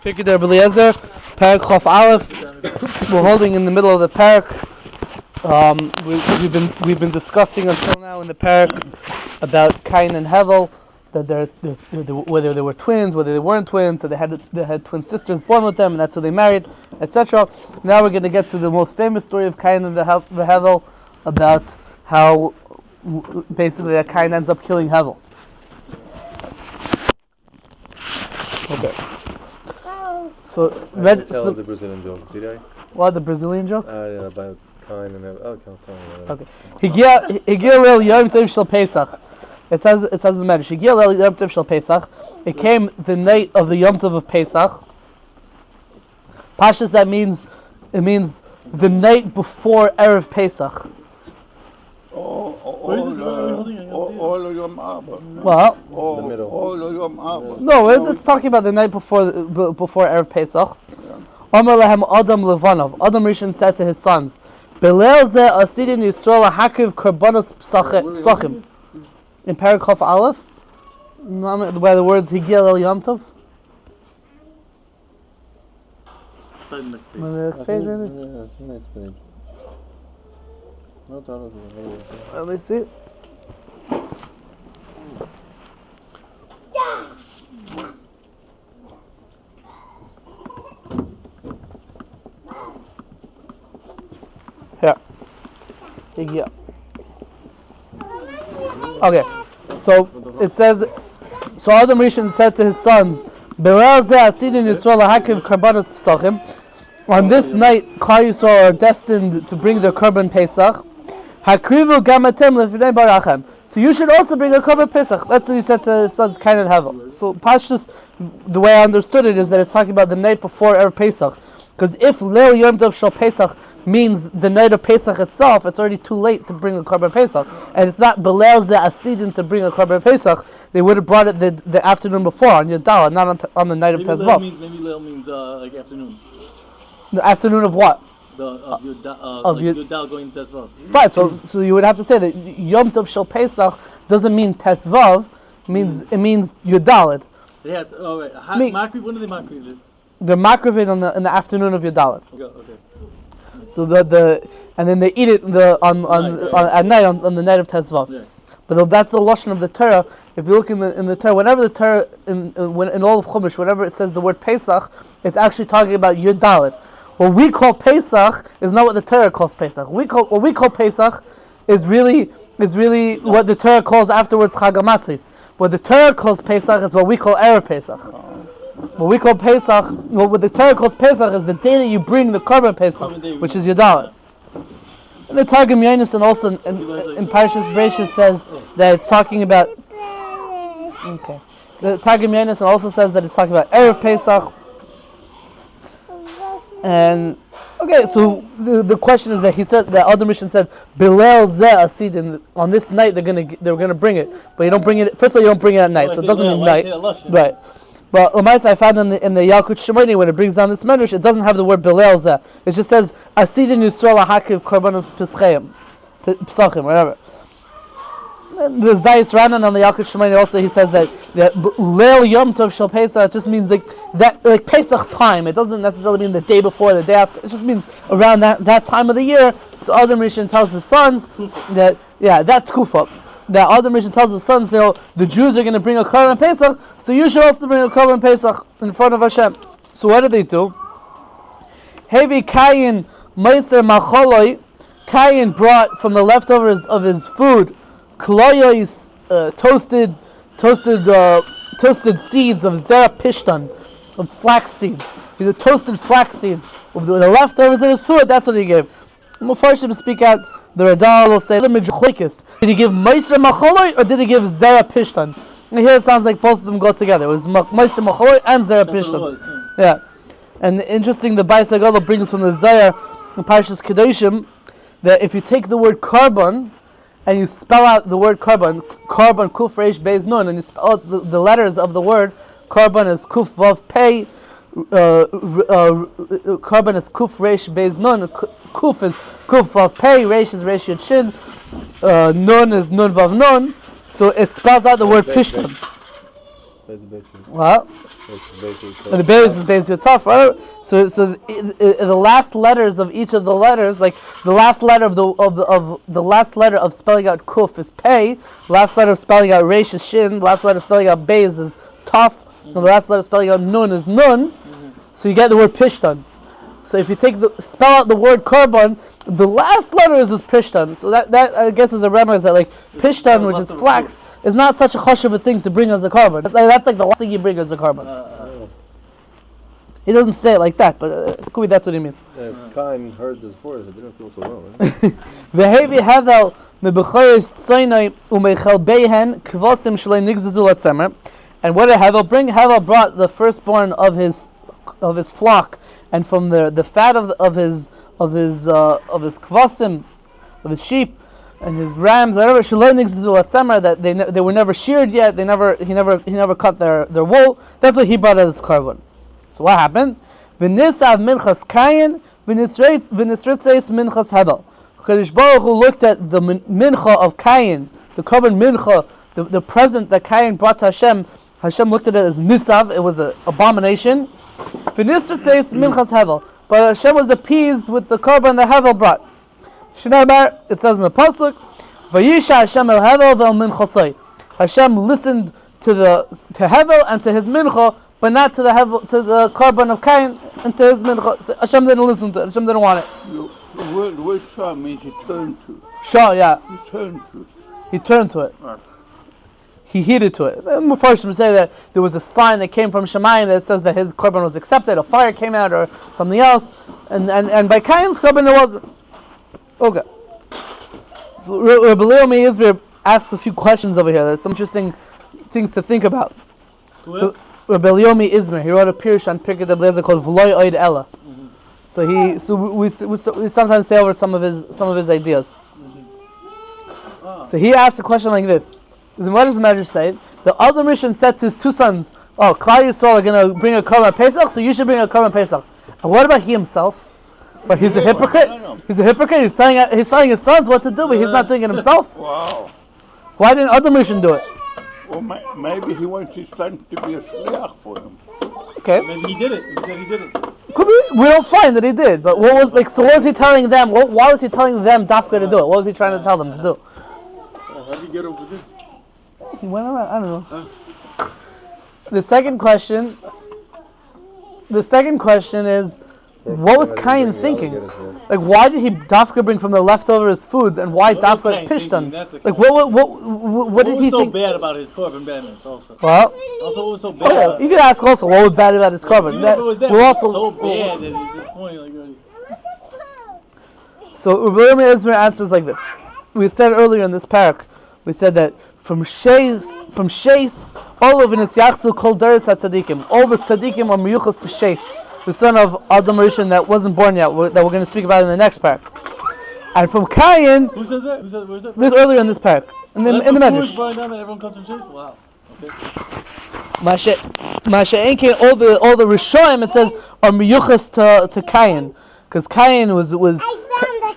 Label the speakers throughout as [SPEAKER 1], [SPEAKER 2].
[SPEAKER 1] Pikeder Beliezer, Parak Chof Aleph. We're holding in the middle of the parak. We've been discussing until now in the parak about Cain and Hevel, that whether they were twins, whether they weren't twins, so they had twin sisters born with them, and that's who they married, etc. Now we're going to get to the most famous story of Cain and the Hevel, about how basically Cain ends up killing Hevel. Okay. So,
[SPEAKER 2] tell the Brazilian joke, did I?
[SPEAKER 1] What, the Brazilian joke?
[SPEAKER 2] Yeah, about Cain and Hevel. Oh, tell me.
[SPEAKER 1] Okay. Higia Leil Yom Tov Shel Pesach. It says in the Medrash. Higia Leil Yom Tov Shel Pesach. It came the night of the Yom Tov of Pesach. Pashas, it means the night before Erev Pesach. Well,
[SPEAKER 2] the middle.
[SPEAKER 1] No, it's talking about the night before Erev Pesach. Amar lahem Adam Levanov. Adam Rishon said to his sons, Belel zeh asidin Yisrael hakiv korbanos psachim. In Parak Chof Aleph, where the words Higia Leil Yom Tov. Next page, maybe?
[SPEAKER 2] Yeah, next page.
[SPEAKER 1] Let me see. Here. Okay, so it says, so Adam Rishon said to his sons, on this night, Klal Yisrael are destined to bring their korban Pesach. So you should also bring a korban Pesach. That's what he said to his sons, Cain and Hevel. So Pashtus, the way I understood it is that it's talking about the night before Erev Pesach. Because if Leil Yom Tov Shel Pesach means the night of Pesach itself, it's already too late to bring a korban Pesach, and it's not Belel Zeh Asidin to bring a korban Pesach. They would have brought it the afternoon before on Yadala, not on the night of Tezvav.
[SPEAKER 3] Maybe Leil means like afternoon.
[SPEAKER 1] The afternoon of what?
[SPEAKER 3] Of Yudal going to Tezvav.
[SPEAKER 1] Right. So you would have to say that Yom Tov Shel Pesach doesn't mean Tezvav. It means Yudalit.
[SPEAKER 3] Yes. All right. Makriv. When do they makriv?
[SPEAKER 1] They're makrivin in the afternoon of Yudalit.
[SPEAKER 3] Okay.
[SPEAKER 1] So and then they eat it at night on the night of Tezvav. Yeah. But that's the lashon of the Torah. If you look in the Torah, whenever the Torah in all of Chumash, whenever it says the word Pesach, it's actually talking about Yud Dalet. What we call Pesach is not what the Torah calls Pesach. What we call Pesach is really what the Torah calls afterwards Chag HaMatzos. What the Torah calls Pesach is what we call Erev Pesach. What we call Pesach, what the Torah calls Pesach is the day that you bring the korban Pesach, which is Yudalet. And the Targum Yonis and also in Parashas Bereishis says that it's talking about. Okay, the Targum Yonis also says that it's talking about Erev Pesach. And okay, so the question is that he said that Adam Rishon said Belel Zeh Asidin, on this night they're gonna bring it, but you don't bring it. First of all, you don't bring it at night, so it doesn't mean night, right? But Lamaisa, I found in the Yalkut Shemoni when it brings down this medrash, it doesn't have the word Belel Zeh. It just says Asidin Yisrael Hakiv Korbanos Psachim, whatever. The Zayis Ranan on the Yalkut Shemoni also, he says that Leil Yom Tov Shel Pesach just means like Pesach time. It doesn't necessarily mean the day before, the day after. It just means around that time of the year. So Adam Rishon tells his sons that that's Kufa. That Adam Rishon tells his sons, the Jews are going to bring a korban Pesach, so you should also bring a korban Pesach in front of Hashem. So what do? Hevi Kayin Meiser Macholoi. Cain brought from the leftovers of his food Kloyois, toasted seeds of Zera Pishtan, of flax seeds. These are toasted flax seeds. Of the leftovers of his food, that's what he gave. Mepharshim speak out. The Radal will say, did he give Meiser Macholoi or did he give Zera Pishtan? And here it sounds like both of them go together. It was Meiser Macholoi and Zera Pishtan. Yeah. And interesting, the Bais HaGadol brings from the Zohar in Parashas Kedoshim that if you take the word korban and you spell out the word korban kuf reish beis nun, and you spell out the letters of the word korban is kuf vav pei, korban is kuf reish beis nun, kuf is kuf vav pei, reish is reish yud shin, nun is nun vav nun. So it spells out the word pishtan. What? And the base is basically tough, right? So the last letters of each of the letters, like the last letter of the last letter of spelling out kuf is pei, the last letter of spelling out resh is shin, the last letter of spelling out beis is tough, and the last letter of spelling out nun is nun. So you get the word pishtan. So if you spell out the word korban, the last letter is pishtan. So that I guess is a remez that like pishtan, which is flax, is not such a hush of a thing to bring as a korban. That's like the last thing you bring as a korban. He doesn't say it like that, but could be that's what he means.
[SPEAKER 2] Cain heard this voice, it didn't feel so well. Right?
[SPEAKER 1] Vehevi Hevel mebechoris tzoynai umechel behen kvosim shlei nigzazu latzemer. And what did Hevel bring? Hevel brought the firstborn of his flock, and from the fat of his kvasim, of his sheep, and his rams, whatever that they were never sheared yet. He never cut their wool. That's what he brought as korban. So what happened? V'nisav minchas Kayin, v'nisritzeis minchas Hevel. Kadosh Baruch Hu looked at the mincha of Kayin, the korban mincha, the present that Kayin brought to Hashem. Hashem looked at it as nisav. It was an abomination. V'nisritzeis minchas Hevel. But Hashem was appeased with the korban that Hevel brought. Shneimar, it says in the pasuk, Vayisha Hashem el Hevel ve'el minchasai. Hashem listened to Hevel and to his mincha, but not to the korban of Cain and to his mincha. Hashem didn't listen to it. Hashem didn't want it.
[SPEAKER 4] The word shah means he turned to.
[SPEAKER 1] Shah, yeah.
[SPEAKER 4] He turned to it.
[SPEAKER 1] Right. He heeded to it. Mepharshim say that there was a sign that came from Shemayim that says that his korban was accepted. A fire came out or something else, and by Cain's korban it wasn't. Okay. So Rabbi Leo Meir asks a few questions over here. There's some interesting things to think about. Rabbi Leo Meir, he wrote a pirush on Pirkei Ablezer called V'loi Oid Ella. So we sometimes say over some of his ideas. So he asked a question like this. What does the Medrash say? The other mission said to his two sons, Klal Yisrael are going to bring a korban Pesach, so you should bring a korban Pesach. And what about he himself? But he's a hypocrite. He's a hypocrite. He's telling his sons what to do, but he's not doing it himself.
[SPEAKER 4] Wow.
[SPEAKER 1] Why didn't other mission do it?
[SPEAKER 4] Well, maybe he wants his son to be a shliach for him.
[SPEAKER 1] Okay.
[SPEAKER 3] Maybe he did it. He said he did it.
[SPEAKER 1] Could be. We don't find that he did. But what was he telling them? Why was he telling them Dafka to do it? What was he trying to tell them to do?
[SPEAKER 3] How did you get over this?
[SPEAKER 1] He went around. I don't know. The second question is, what was Cain thinking? Like, why did he Dafka bring from the leftovers foods, and why Dafka Pishtan? Like, what did he think?
[SPEAKER 3] What was so bad about his korban badness also?
[SPEAKER 1] Well,
[SPEAKER 3] also, what was so bad?
[SPEAKER 1] You could ask also, what was bad about his korban?
[SPEAKER 3] We're also so bad at this point. Like,
[SPEAKER 1] so Rabbi Ezra answers like this. We said earlier in this parak, we said that from Sheis, all of Nis Yachzu Kol Deres HaTzadikim, all the tzadikim are miyuchas to Sheis, the son of Adam Rishon that wasn't born yet, that we're going to speak about in the next parak. And from Cain,
[SPEAKER 3] who says that? Where's that?
[SPEAKER 1] This earlier in this parak, in the Medrash.
[SPEAKER 3] Everyone comes from Sheis? Wow.
[SPEAKER 1] Masha Enke, all the Rishonim, it says, are miyuchas to Cain, because Cain was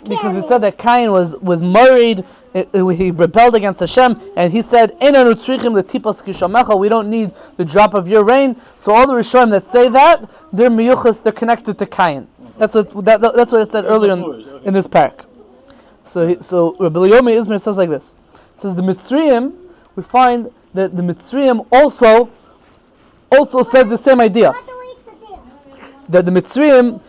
[SPEAKER 1] because we said that Cain was married. He rebelled against Hashem, and he said, we don't need the drop of your rain. So all the Rishonim that say that, they're miyuchas, they're connected to Cain. That's what it said earlier in this parak. So Rabbi Yomi Izmir says like this. It says the Mitzrayim, we find that the Mitzrayim also said the same idea. That the Mitzrayim,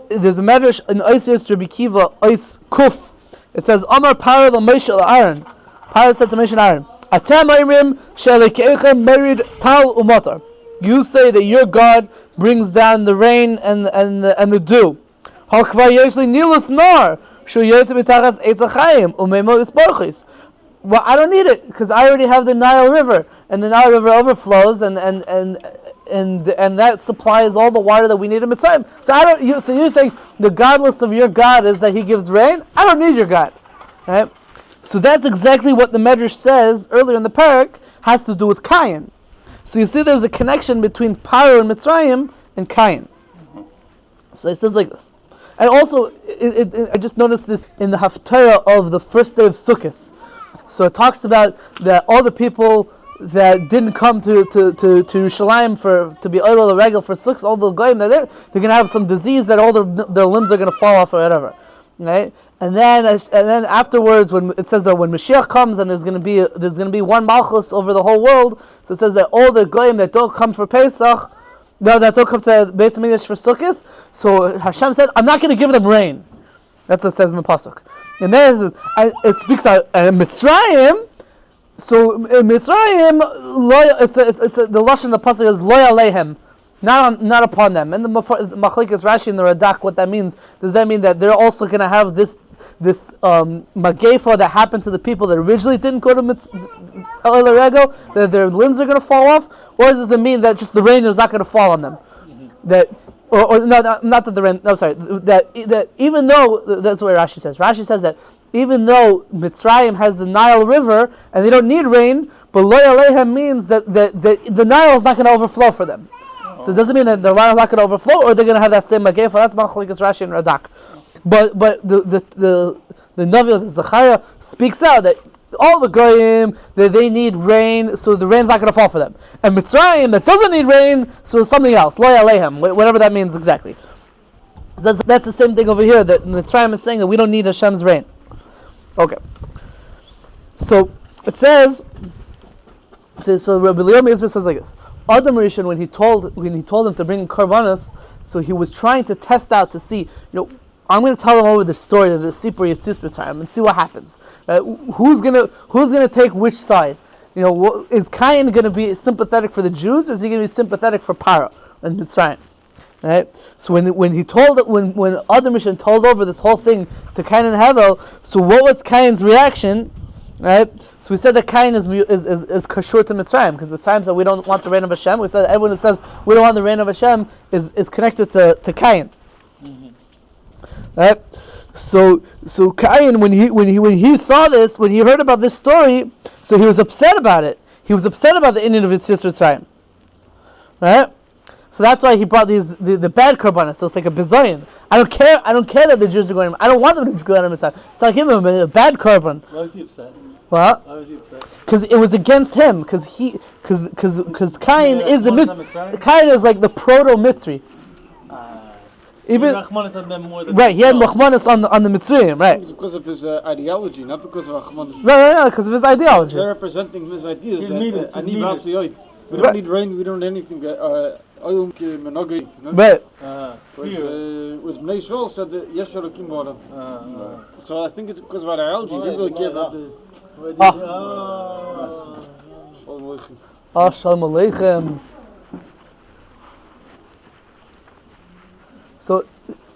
[SPEAKER 1] there's a medrash in Ois Rabbi Kiva, Ois Kuf. It says, Amar Paro Moshe Aaron. Paro said to Moshe and Aaron, Atem Ayrim Shelikeichem Merid Tal Umatar. You say that your God brings down the rain and the dew. Hakva Yeshli Nilus Nar Shu Yotzim Mitachas Eitz HaChaim Umeimo Isparchis. Well, I don't need it because I already have the Nile River, and the Nile River overflows, and that supplies all the water that we need in Mitzrayim. So you're saying the godless of your God is that He gives rain? I don't need your God, right? So that's exactly what the Medrash says earlier in the parak has to do with Cain. So you see, there's a connection between Paro and Mitzrayim and Cain. So it says like this, and also I just noticed this in the Haftarah of the first day of Sukkot. So it talks about that all the people that didn't come to Yerushalayim to be oil the regal for Sukkot, all the goyim they're going to have some disease that all their limbs are going to fall off or whatever, right? And then afterwards, when it says that when Mashiach comes and there's going to be one Malchus over the whole world, so it says that all the goyim that don't come for Pesach, that don't come to Beis Hamikdash for Sukkot, so Hashem said, I'm not going to give them rain. That's what it says in the pasuk. And then it speaks out Mitzrayim. So in Mitzrayim, the lashon in the pasuk is lo alehem, not upon them. And the Machlekes Rashi and the Radak, what that means? Does that mean that they're also going to have this magefa that happened to the people that originally didn't go to El Regel, that their limbs are going to fall off, or does it mean that just the rain is not going to fall on them? That or no, not that the rain. No, sorry. That even though that's what Rashi says. Rashi says that even though Mitzrayim has the Nile River and they don't need rain, but Lo Alehem means that the Nile is not going to overflow for them. So it doesn't mean that the Nile is not going to overflow, or they're going to have that same magefa. That's Machlekes Rashi and Radak. But the Navi Zechariah speaks out that all the goyim that they need rain, so the rain's not going to fall for them. And Mitzrayim that doesn't need rain, so something else, lo alehem, whatever that means exactly. So that's the same thing over here. That Mitzrayim is saying that we don't need Hashem's rain. Okay. So it says. So Rabbi Leah Israel says like this: Adam Rishon, when he told him to bring in karbanos, so he was trying to test out to see, I'm going to tell them over the story of the Sipur Yitzis B'Tzayim and see what happens. Who's gonna take which side? Is Cain going to be sympathetic for the Jews, or is he going to be sympathetic for Pharaoh and Mitzrayim? Right. So when Adam Rishon told over this whole thing to Kayin and Hevel, so what was Cain's reaction? Right. So we said that Cain is kashur to Mitzrayim, because Mitzrayim said we don't want the rain of Hashem. We said that everyone who says we don't want the rain of Hashem is connected to Cain. Mm-hmm. Right. So Cain, when he saw this, when he heard about this story, so he was upset about it. He was upset about the Indian of Yitzis Mitzrayim. Right. So that's why he brought the bad korbanos. So it's like a bizayon. I don't care that the Jews are going. I don't want them to go out of Mitzrayim. So I give him a bad korban.
[SPEAKER 3] Why was he upset?
[SPEAKER 1] What?
[SPEAKER 3] Why was he upset?
[SPEAKER 1] Because it was against him. Because Cain is Cain is like the proto-Mitzri. Even right, he had Rachmanis on the Mitzrayim, right?
[SPEAKER 5] It's because of his ideology, not because of Rachmanis.
[SPEAKER 1] Right, because of his ideology.
[SPEAKER 5] They're representing his ideas. We don't need rain, we don't need anything.
[SPEAKER 1] Right.
[SPEAKER 5] Was Bnei Yisrael said that yes, Elokim water. So I think it's because of ideology. They didn't really care about the.
[SPEAKER 1] Shalom Aleichem. So,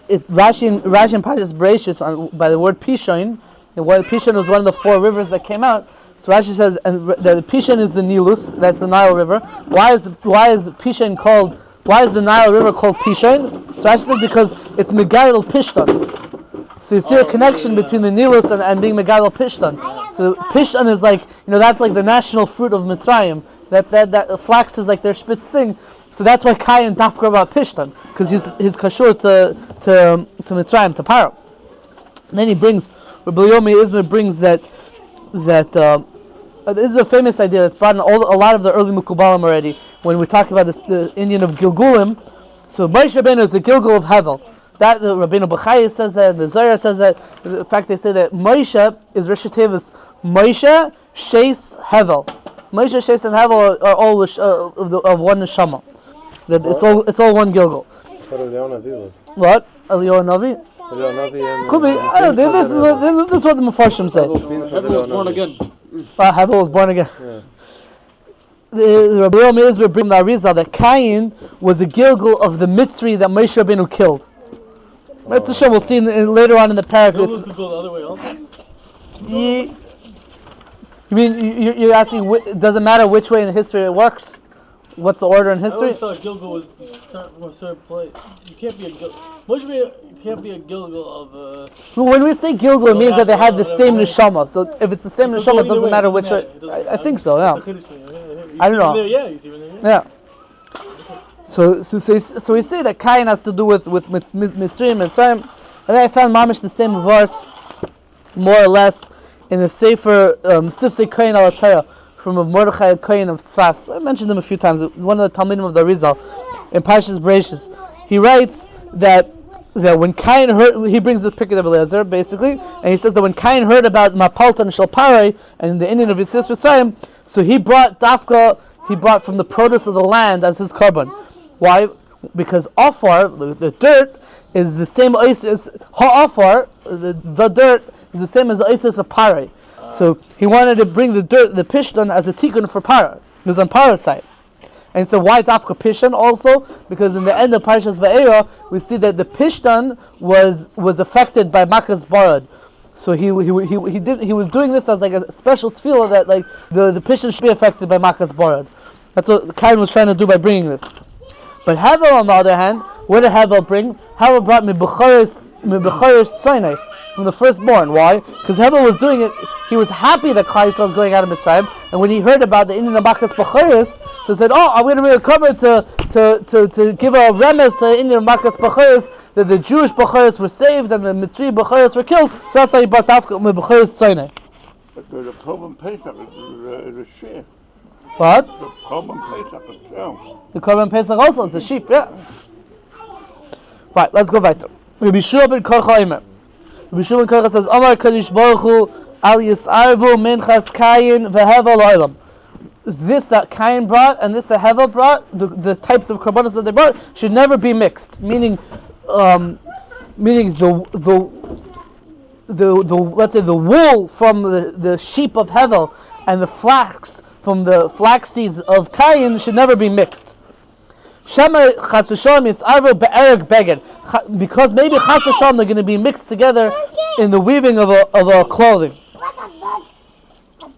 [SPEAKER 1] Rashi and Parshas Bereishis by the word Pishon. The word Pishon was one of the 4 rivers that came out. So Rashi says, and the Pishon is the Nilus, that's the Nile River. Why is Pishon called? Why is the Nile River called Pishon? So Rashi says because it's Megalel Pishton. So you see a connection between the Nilus and being Megalel Pishton. So Pishton is like, that's like the national fruit of Mitzrayim. That flax is like their spitz thing. So that's why Cain dafka about Pishton, because he's kashur to Mitzrayim, to Pharaoh. And then he brings, Rabbi Yomi Izmir brings that this is a famous idea that's brought in a lot of the early Mukubalim already. When we talk about the Indian of Gilgulim, so Moshe Rabbeinu is the Gilgul of Hevel. That Rabbeinu Bechaya says that, the Zohar says that. In fact, they say that Moshe is Rosh Tevis Moshe, Sheis, Hevel. So Moshe, Sheis, and Hevel are all of one neshama. That it's all one Gilgul. What? Eliyahu Navi? Could be. I don't know. This is what the Mefarshim say.
[SPEAKER 5] Hevel was born again.
[SPEAKER 1] Hevel was born again. Yeah. Rabbi Yomi bring the Arizal that Cain was a Gilgul of the Mitzri that Moshe Rabbeinu killed. That's a show we'll see later on in the parak.
[SPEAKER 3] Gilgul could go the other way also?
[SPEAKER 1] You mean you're asking? Does it matter which way in history it works? What's the order in history?
[SPEAKER 3] I always thought Gilgul was third place. You can't be a Gilgul. You can't be a Gilgul of.
[SPEAKER 1] When we say Gilgul, it means that they had the same neshama. So if it's the same neshama, it doesn't matter which way. I think so. Yeah. I don't know. Yeah. So we say that Cain has to do with Mitzrayim and Mitzrayim, and then I found mamish the same vart, more or less, in the Sefer Sifsei Kayin al Torah from Mordechai Kayin of Tzfas. I mentioned him a few times. It was one of the Talmidim of the Arizal in Parshas Bereishis. He writes that when Cain heard, he brings the picture of Eliezer basically, and he says that when Cain heard about Mapaltan Shel Parai and the Indian of Yitzchak Mitzrayim, so he brought from the produce of the land as his korban. Why? Because Afar, the dirt, is the same isis. Ha'afar, the dirt, is the same as the isis of Parai. So he wanted to bring the dirt, the pishtan, as a tikkun for Parai. It was on Parai's side. And so why Dafka Pishtan also? Because in the end of Parshas Va'era, we see that the Pishtan was affected by Makas Barad. So he was doing this as like a special tefillah that like the Pishtan should be affected by Makas Barad. That's what Cain was trying to do by bringing this. But Hevel, on the other hand, what did Hevel bring? Hevel brought Mebecharis Sinai, from the firstborn. Why? Because Hevel was doing it, he was happy that Klal Yisrael was going out of Mitzrayim, and when he heard about the Indian Makas Becharis, so he said, I'm going to bring a cover to give a remez to the Indian Makas Becharis, that the Jewish Becharis were saved and the Mitzri Becharis were killed, so that's why he brought Dafka Mebecharis Sinai.
[SPEAKER 4] But the Korban Pesach is a sheep.
[SPEAKER 1] What?
[SPEAKER 4] The Korban Pesach itself.
[SPEAKER 1] The Korban Pesach also is a sheep, yeah. Right, let's go weiter. Rabbi Shua ben Korcha Omer. Rabbi Shua ben Korcha says, Omar Kadosh Baruch Hu al Yisarvu minchas Kayin Hevel olam. This that Cain brought and this that Hevel brought, the types of korbanos that they brought, should never be mixed. Meaning the let's say the wool from the sheep of Hevel and the flax from the flax seeds of Cain should never be mixed. Shema chas v'shalom yisarvu be'ereg beged, because maybe chas v'shalom they're going to be mixed together in the weaving of a clothing.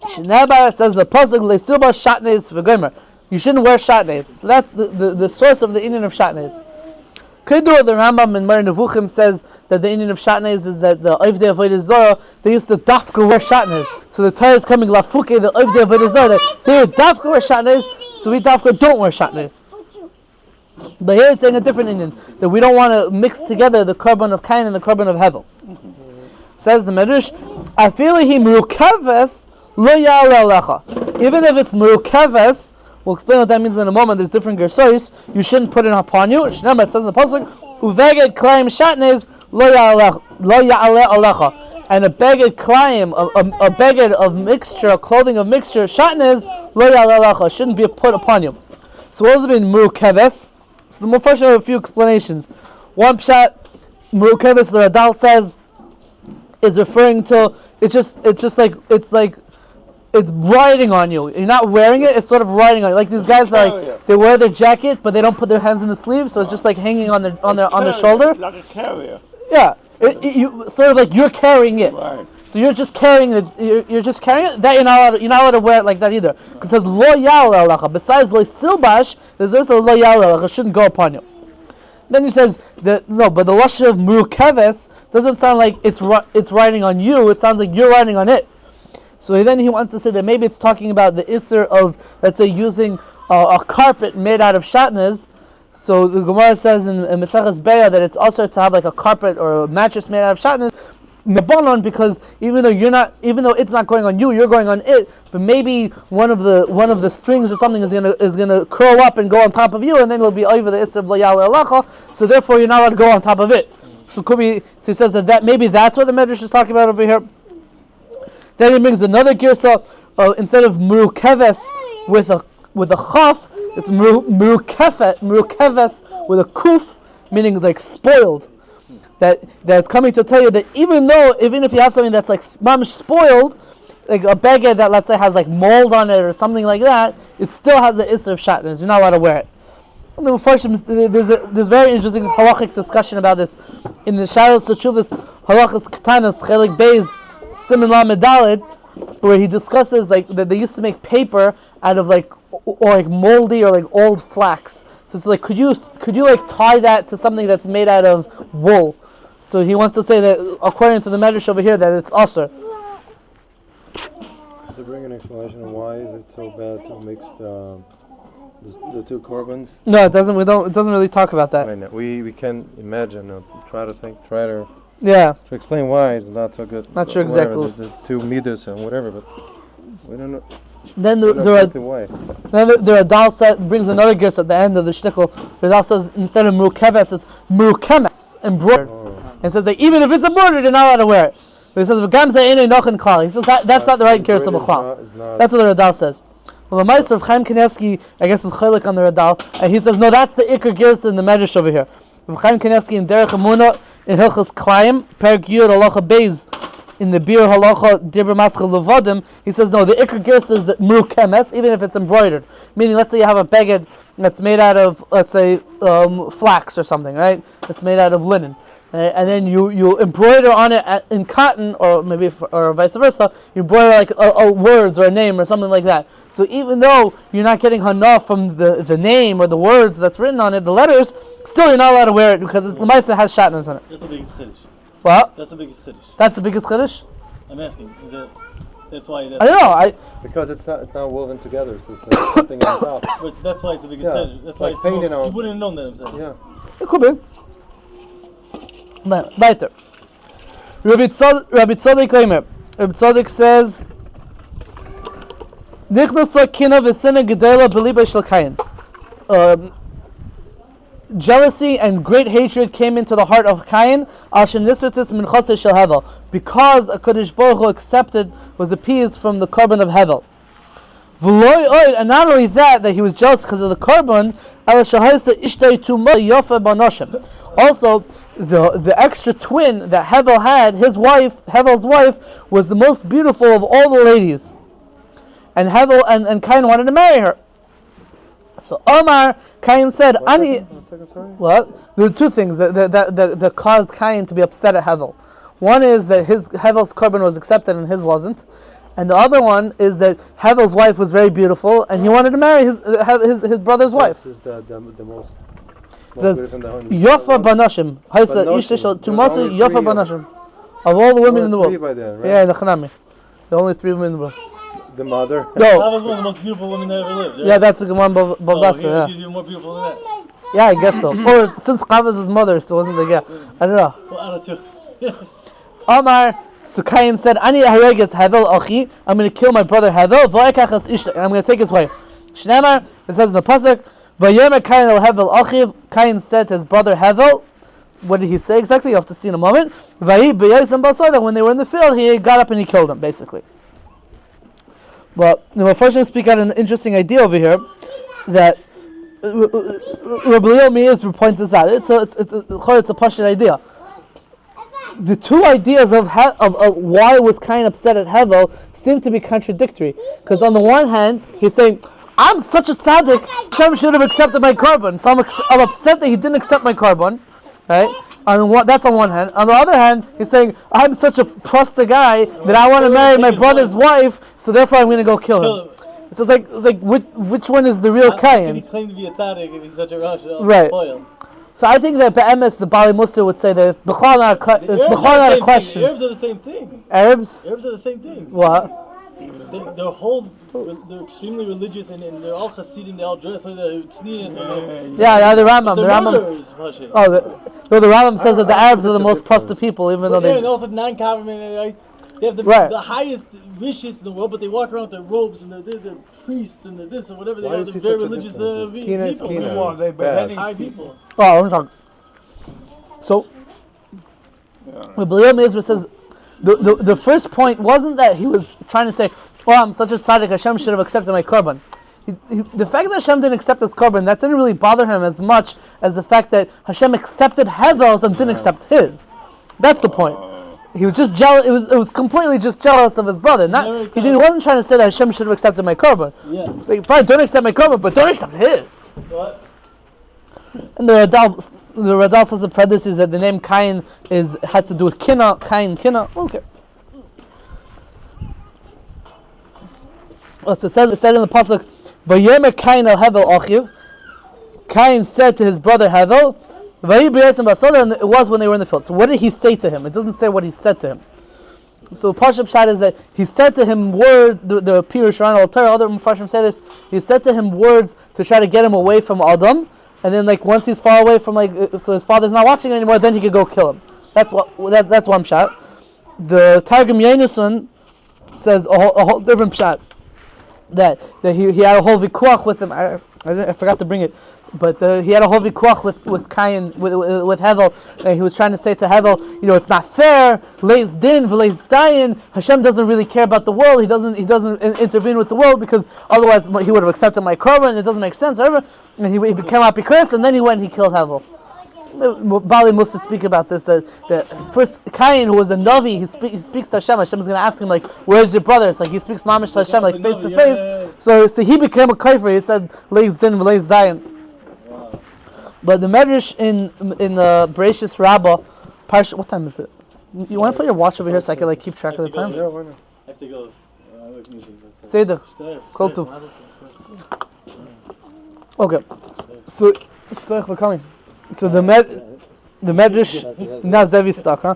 [SPEAKER 1] Shenaba says the pasuk le'silba Shaatnez v'gomer. You shouldn't wear Shaatnez. So that's the source of the Indian of Shaatnez. Kedu, the Rambam in Mar Nevuchim says that the Indian of Shaatnez is that the Ovdei Avodah Zarah, they used to dafka wear Shaatnez. So the Torah is coming lafuke the Ovdei Avodah Zarah. They dafka wear Shaatnez, so we dafka don't wear Shaatnez. But here it's saying a different Indian, that we don't want to mix together the korban of Cain and the korban of Hevel. Says the Medrash, Afilihi merukaves lo ya'aleh alecha. Even if it's merukaves, we'll explain what that means in a moment. There's different gersois. You shouldn't put it upon you. It says in the pasuk, "Uveged klayim Shaatnez lo ya'aleh alecha." And a beged klayim, a beged of mixture, a clothing of mixture, Shaatnez lo ya'aleh alecha, shouldn't be put upon you. So what does it mean, merukaves? So the first, I have a few explanations. One pshat, merukaves, the Radal says, is referring to it's riding on you. You're not wearing it; it's sort of riding on you. Like these guys, they wear their jacket, but they don't put their hands in the sleeves, so it's just like hanging on their shoulder.
[SPEAKER 4] Like a carrier.
[SPEAKER 1] Yeah, you sort of like you're carrying it.
[SPEAKER 4] Right.
[SPEAKER 1] So you're just carrying it. You're just carrying it. That you're not allowed to wear it like that either. Because it says lo ya'aleh alecha. Besides lo silbash, there's also lo ya'aleh alecha. Shouldn't go upon you. Then he says that no, but the lashon of merukaves doesn't sound like it's riding on you. It sounds like you're riding on it. So then he wants to say that maybe it's talking about the isser of, let's say, using a carpet made out of Shaatnez. So the Gemara says in Maseches Beya that it's also to have like a carpet or a mattress made out of Shaatnez. Mebanon, because even though it's not going on you, you're going on it. But maybe one of the strings or something is gonna curl up and go on top of you, and then it'll be over the isser of lo ya'aleh alecha. So therefore, you're not allowed to go on top of it. So could be. So he says that maybe that's what the Medrash is talking about over here. Then he brings another girsa, instead of merukaves with a chaf, it's merukaves with a kuf, meaning like spoiled. That's coming to tell you that even if you have something that's like mamish spoiled, like a beged that let's say has like mold on it or something like that, it still has the isser of Shaatnez. You're not allowed to wear it. And then first, there's very interesting halachic discussion about this in the Shalos Teshuvos Halachas Ketanas Chelik Beis Siman Lamed Daled, where he discusses like that they used to make paper out of like moldy or like old flax. So it's like could you like tie that to something that's made out of wool? So he wants to say that according to the Medrash over here that it's asur.
[SPEAKER 2] To bring an explanation of why is it so bad to mix the two korbans?
[SPEAKER 1] No, it doesn't. It doesn't really talk about that.
[SPEAKER 2] I know. We can imagine. Try to to explain why it's not so good.
[SPEAKER 1] Not sure exactly.
[SPEAKER 2] The two midas and whatever, but we don't know.
[SPEAKER 1] Then
[SPEAKER 2] In a filthy way.
[SPEAKER 1] the Radal brings another gerse at the end of the shtickle. The Radal says instead of murukeves, it's murukemes, embroidered. And says that even if it's embroidered, you're not allowed to wear it. But he says v'gam ze einay nochin klal. He says that's not the right gerse of the klal. That's what the Radal says. Well, the Meister of Chaim Kanevsky, I guess, is chaylik on the Radal, and he says no, that's the ikar gerse in the Medrash over here. Chaim Kanevsky in Derech Emunah in Hilchos Klayim, Perek Yud Halacha Beis. In the Bir Halacha Dibur Maschel Levadim, he says no, the ikar gerse is murukemes, even if it's embroidered. Meaning, let's say you have a beged that's made out of, let's say, flax or something, right? It's made out of linen, and then you embroider on it in cotton, or maybe or vice versa. You embroider like a words or a name or something like that. So even though you're not getting hana from the name or the words that's written on it, the letters, still you're not allowed to wear it because the Lemaisa has Shaatnez on it.
[SPEAKER 3] That's the biggest chiddush.
[SPEAKER 1] What?
[SPEAKER 3] That's the biggest chiddush.
[SPEAKER 1] That's the biggest chiddush?
[SPEAKER 3] I'm asking. That's why.
[SPEAKER 1] I don't know.
[SPEAKER 2] Because it's not woven together. So it's not something on top.
[SPEAKER 3] But that's why it's the biggest
[SPEAKER 2] Yeah.
[SPEAKER 3] chiddush. That's why
[SPEAKER 2] Like painting on.
[SPEAKER 3] you wouldn't have known that. I'm saying.
[SPEAKER 2] Yeah.
[SPEAKER 1] It could be. But weiter. Rabbi Tzadok Omer. Rabbi Tzadok says, "Nichnasa kina v'sina gedola b'liba shel Cain." Jealousy and great hatred came into the heart of Cain, because a Kadosh Baruch Hu accepted, was appeased from the korban of Hevel. And not only that he was jealous because of the korban, also the extra twin that Hevel had, Hevel's wife, was the most beautiful of all the ladies, and Hevel and Cain wanted to marry her. So Omar, Cain said, "Ani." What? There are two things that caused Cain to be upset at Hevel. One is that Hevel's korban was accepted and his wasn't, and the other one is that Hevel's wife was very beautiful and he wanted to marry his brother's wife.
[SPEAKER 2] This is the most
[SPEAKER 1] It says
[SPEAKER 2] beautiful in the home.
[SPEAKER 1] Yofa Banashim. Haisa Ishtishal Tumasi Yofa Banashim. Of all the women in the world.
[SPEAKER 2] By then, right?
[SPEAKER 1] Yeah, the Chanami. The only three women in the world.
[SPEAKER 2] The mother.
[SPEAKER 3] That
[SPEAKER 1] No.
[SPEAKER 3] was one of the most beautiful women that ever lived. Right?
[SPEAKER 1] Yeah, that's the one Bavasra.
[SPEAKER 3] Yeah.
[SPEAKER 1] Yeah.
[SPEAKER 3] She's even more beautiful than that.
[SPEAKER 1] Yeah, I guess so. Or since Chava was his mother, so wasn't the guy. I don't know.
[SPEAKER 3] Well, out of two.
[SPEAKER 1] Omar, so Cain said, "Ani hareges Hevel achi." I'm going to kill my brother Hevel. V'ayakachas ishta, and I'm going to take his wife. Shneimar, it says in the pasuk, "Vayomer Cain el Hevel achiv." Cain said to his brother Hevel, what did he say exactly? You have to see in a moment. Vayi b'yosem basada. When they were in the field, he got up and he killed him, basically. Well, the Mepharshim speak out an interesting idea over here that Rabbi Leo Meir points this out. It's a Pashut idea. The two ideas of why was Cain upset at Hevel seem to be contradictory. Because on the one hand, he's saying, "I'm such a tzaddik, Hashem should have accepted my korban. So I'm upset that he didn't accept my korban." Right? That's on one hand. On the other hand, he's saying, "I'm such a prosta guy that I want to marry my brother's wife, so therefore I'm going to go kill him." So it's like which one is the real
[SPEAKER 3] How
[SPEAKER 1] Cain?
[SPEAKER 3] can he claim to be a tzaddik if he's such a Rosh?
[SPEAKER 1] Right. So I think that Be'emes, the Bali Musa would say that it's B'chol not a question.
[SPEAKER 3] The Arabs are the same thing.
[SPEAKER 1] Arabs?
[SPEAKER 3] Arabs are the same thing.
[SPEAKER 1] What?
[SPEAKER 3] They're extremely religious and they're all Hasidim, they all dress like they're tznius.
[SPEAKER 1] Yeah, the Rambam.
[SPEAKER 3] The
[SPEAKER 1] Rambam. The Rambam says that the Arabs are the most prosta people, even though they.
[SPEAKER 3] And also non-covenant, right? They have the highest wishes in the world, but they walk around with their robes and they're priests and they're this or whatever. They're very religious people.
[SPEAKER 2] They beheading
[SPEAKER 3] high people.
[SPEAKER 1] Oh, I'm talking. So, Rabbi Meir says the first point wasn't that he was trying to say, "Oh, I'm such a tzaddik, Hashem should have accepted my korban." The fact that Hashem didn't accept his korban, that didn't really bother him as much as the fact that Hashem accepted Hevel's and didn't accept his. That's the point. He was just jealous. It was completely just jealous of his brother. He wasn't trying to say that Hashem should have accepted my korban.
[SPEAKER 3] Yeah.
[SPEAKER 1] It's like, fine, don't accept my korban, but don't accept his.
[SPEAKER 3] What?
[SPEAKER 1] And the Radal says in parentheses that the name Cain has to do with kina, Cain, kina. Okay. Well, so it said in the pasuk, "Vayomer Cain el Hevel achiv." Cain said to his brother Hevel, "Vayi b'yosem basada," and it was when they were in the field. So what did he say to him? It doesn't say what he said to him. So Paschal Pshat is that he said to him words. The Pirush Ran al Torah, other Mepharshim say this. He said to him words to try to get him away from Adam. And then, once he's far away from, so his father's not watching anymore, then he could go kill him. That's one pshat. The Targum Yonason says a whole different pshat. that he had a whole vikuach with him. I forgot to bring it, but he had a whole vikuach with Cain with Hevel, and he was trying to say to Hevel, it's not fair. Leis din v'leis dayin. Hashem doesn't really care about the world. He doesn't intervene with the world because otherwise he would have accepted my korban. It doesn't make sense. Whatever. And he became happy cursed, and then he went and he killed Hevel. Bali Musa speak about this. That first Cain, who was a Navi, he speaks to Hashem. Hashem is going to ask him like, "Where's your brother?" It's like he speaks mamish to Hashem like face to face. So he became a kafir. He said, "Leis din v'leis dayin." But the Medrash in Bereshis Rabbah, what time is it? You want to put your watch over here so I can keep track of the time?
[SPEAKER 2] Yeah, why not?
[SPEAKER 3] I have to go.
[SPEAKER 1] Seder, call to. Okay, so we're coming. So the Medrash now Zevi stuck, huh?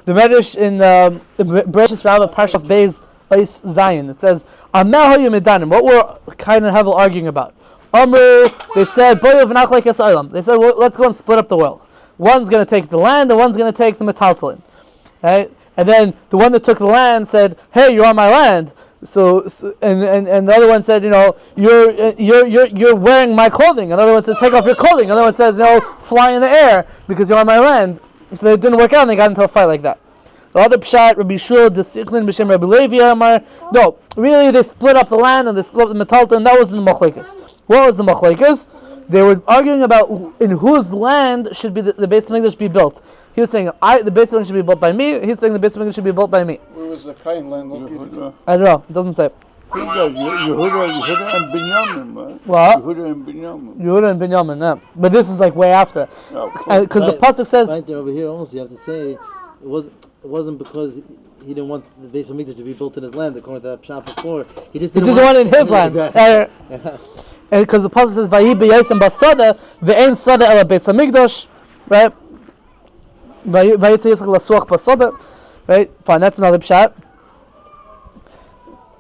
[SPEAKER 1] The Medrash in Bereshis Rabbah Paschal Beis Zion. It says, what were Cain and Hevel arguing about? They said, they said, well, let's go and split up the world. One's going to take the land, and one's going to take the metaltalin. Right? And then the one that took the land said, "Hey, you're on my land." So and the other one said, you're wearing my clothing. Another one says, "Take off your clothing." Another one says, "Fly in the air because you're on my land." So it didn't work out, and they got into a fight like that. The other pshat, Rabbi Shul, the Sichlin, B'Shem Rabbi Levi, Amar. No, really, they split up the land and they split up the metaltalin. That was the machlekes. What was the machlekes? They were arguing about in whose land should be the Beis Hamikdash be built. He was saying, the Beis Hamikdash should be built by me. He's saying the Beis Hamikdash should be built by me.
[SPEAKER 5] Where was the Cain land located?
[SPEAKER 1] I don't know. It doesn't say.
[SPEAKER 4] Yehuda and Binyamin, man.
[SPEAKER 1] What?
[SPEAKER 4] Yehuda and Binyamin.
[SPEAKER 1] Yehuda and Binyamin, yeah. But this is way after. Because the pasuk says...
[SPEAKER 6] Right there, over here almost, you have to say, it wasn't because he didn't want the Beis Hamikdash to be built in his land, according to that pshat before. He just didn't
[SPEAKER 1] want it in his land. And because the pasuk says, "Vayi b'yasem basada ve'en sada ela Beis Hamikdash," right? Vayi tzayisach lasuach basada, right? Fine, that's another pshat.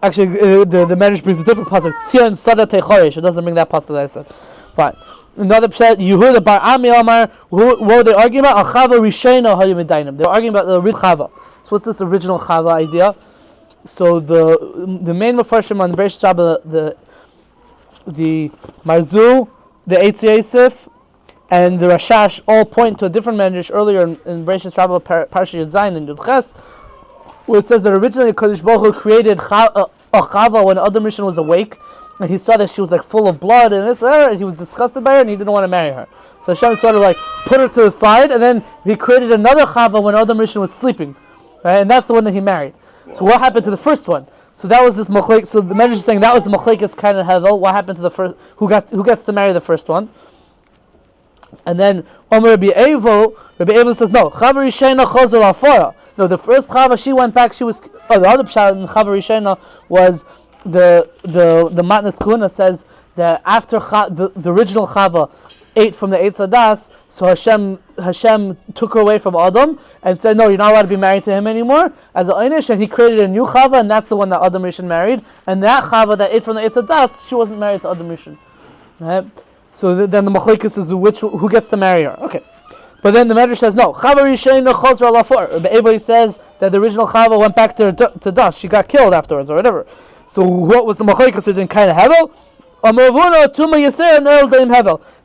[SPEAKER 1] Actually, the Medrash brings a different pasuk. Tzion sada techoresh. It doesn't bring that pasuk that I said. Fine. Another pshat. Yehuda bar Ami Amar. What were they arguing about? Achava rishena hayimedainim. They were arguing about the original chava. So what's this original chava idea? So the main Mefarshim on the Bereshis Rabbah, the Marzu, the Eitz Yosef, and the Rashash all point to a different Medrash earlier in Bereshis Rabbah Parsha Yud Zayin and Yud Ches, where it says that originally Kadosh Baruch Hu created a Chava when Adam Rishon was awake, and he saw that she was full of blood and this and that, and he was disgusted by her and he didn't want to marry her. So Hashem sort of put her to the side, and then he created another Chava when Adam Rishon was sleeping, right? And that's the one that he married. So what happened to the first one? So that was this machlek. So the Medrash is saying that was the machlekes Cain and Hevel. What happened to the first? Who gets to marry the first one? And then Rabbi Abel says no. Chava Rishena chozer la'afora. No, the first Chava she went back. She was the other pshat in Chava Rishena was the Matnas Kuna says that after the original Chava ate from the Eitz Hadas, so Hashem took her away from Adam and said, "No, you're not allowed to be married to him anymore." As an einish, and he created a new Chava, and that's the one that Adam Rishon married. And that Chava that ate from the Eitz Hadas, she wasn't married to Adam Rishon. Right? So then the machlekes is who gets to marry her. Okay, but then the Medrash says no. Chava Rishon chosra la'afar. Abel says that the original Chava went back to dust. She got killed afterwards or whatever. So what was the machlekes between Cain and Hevel? There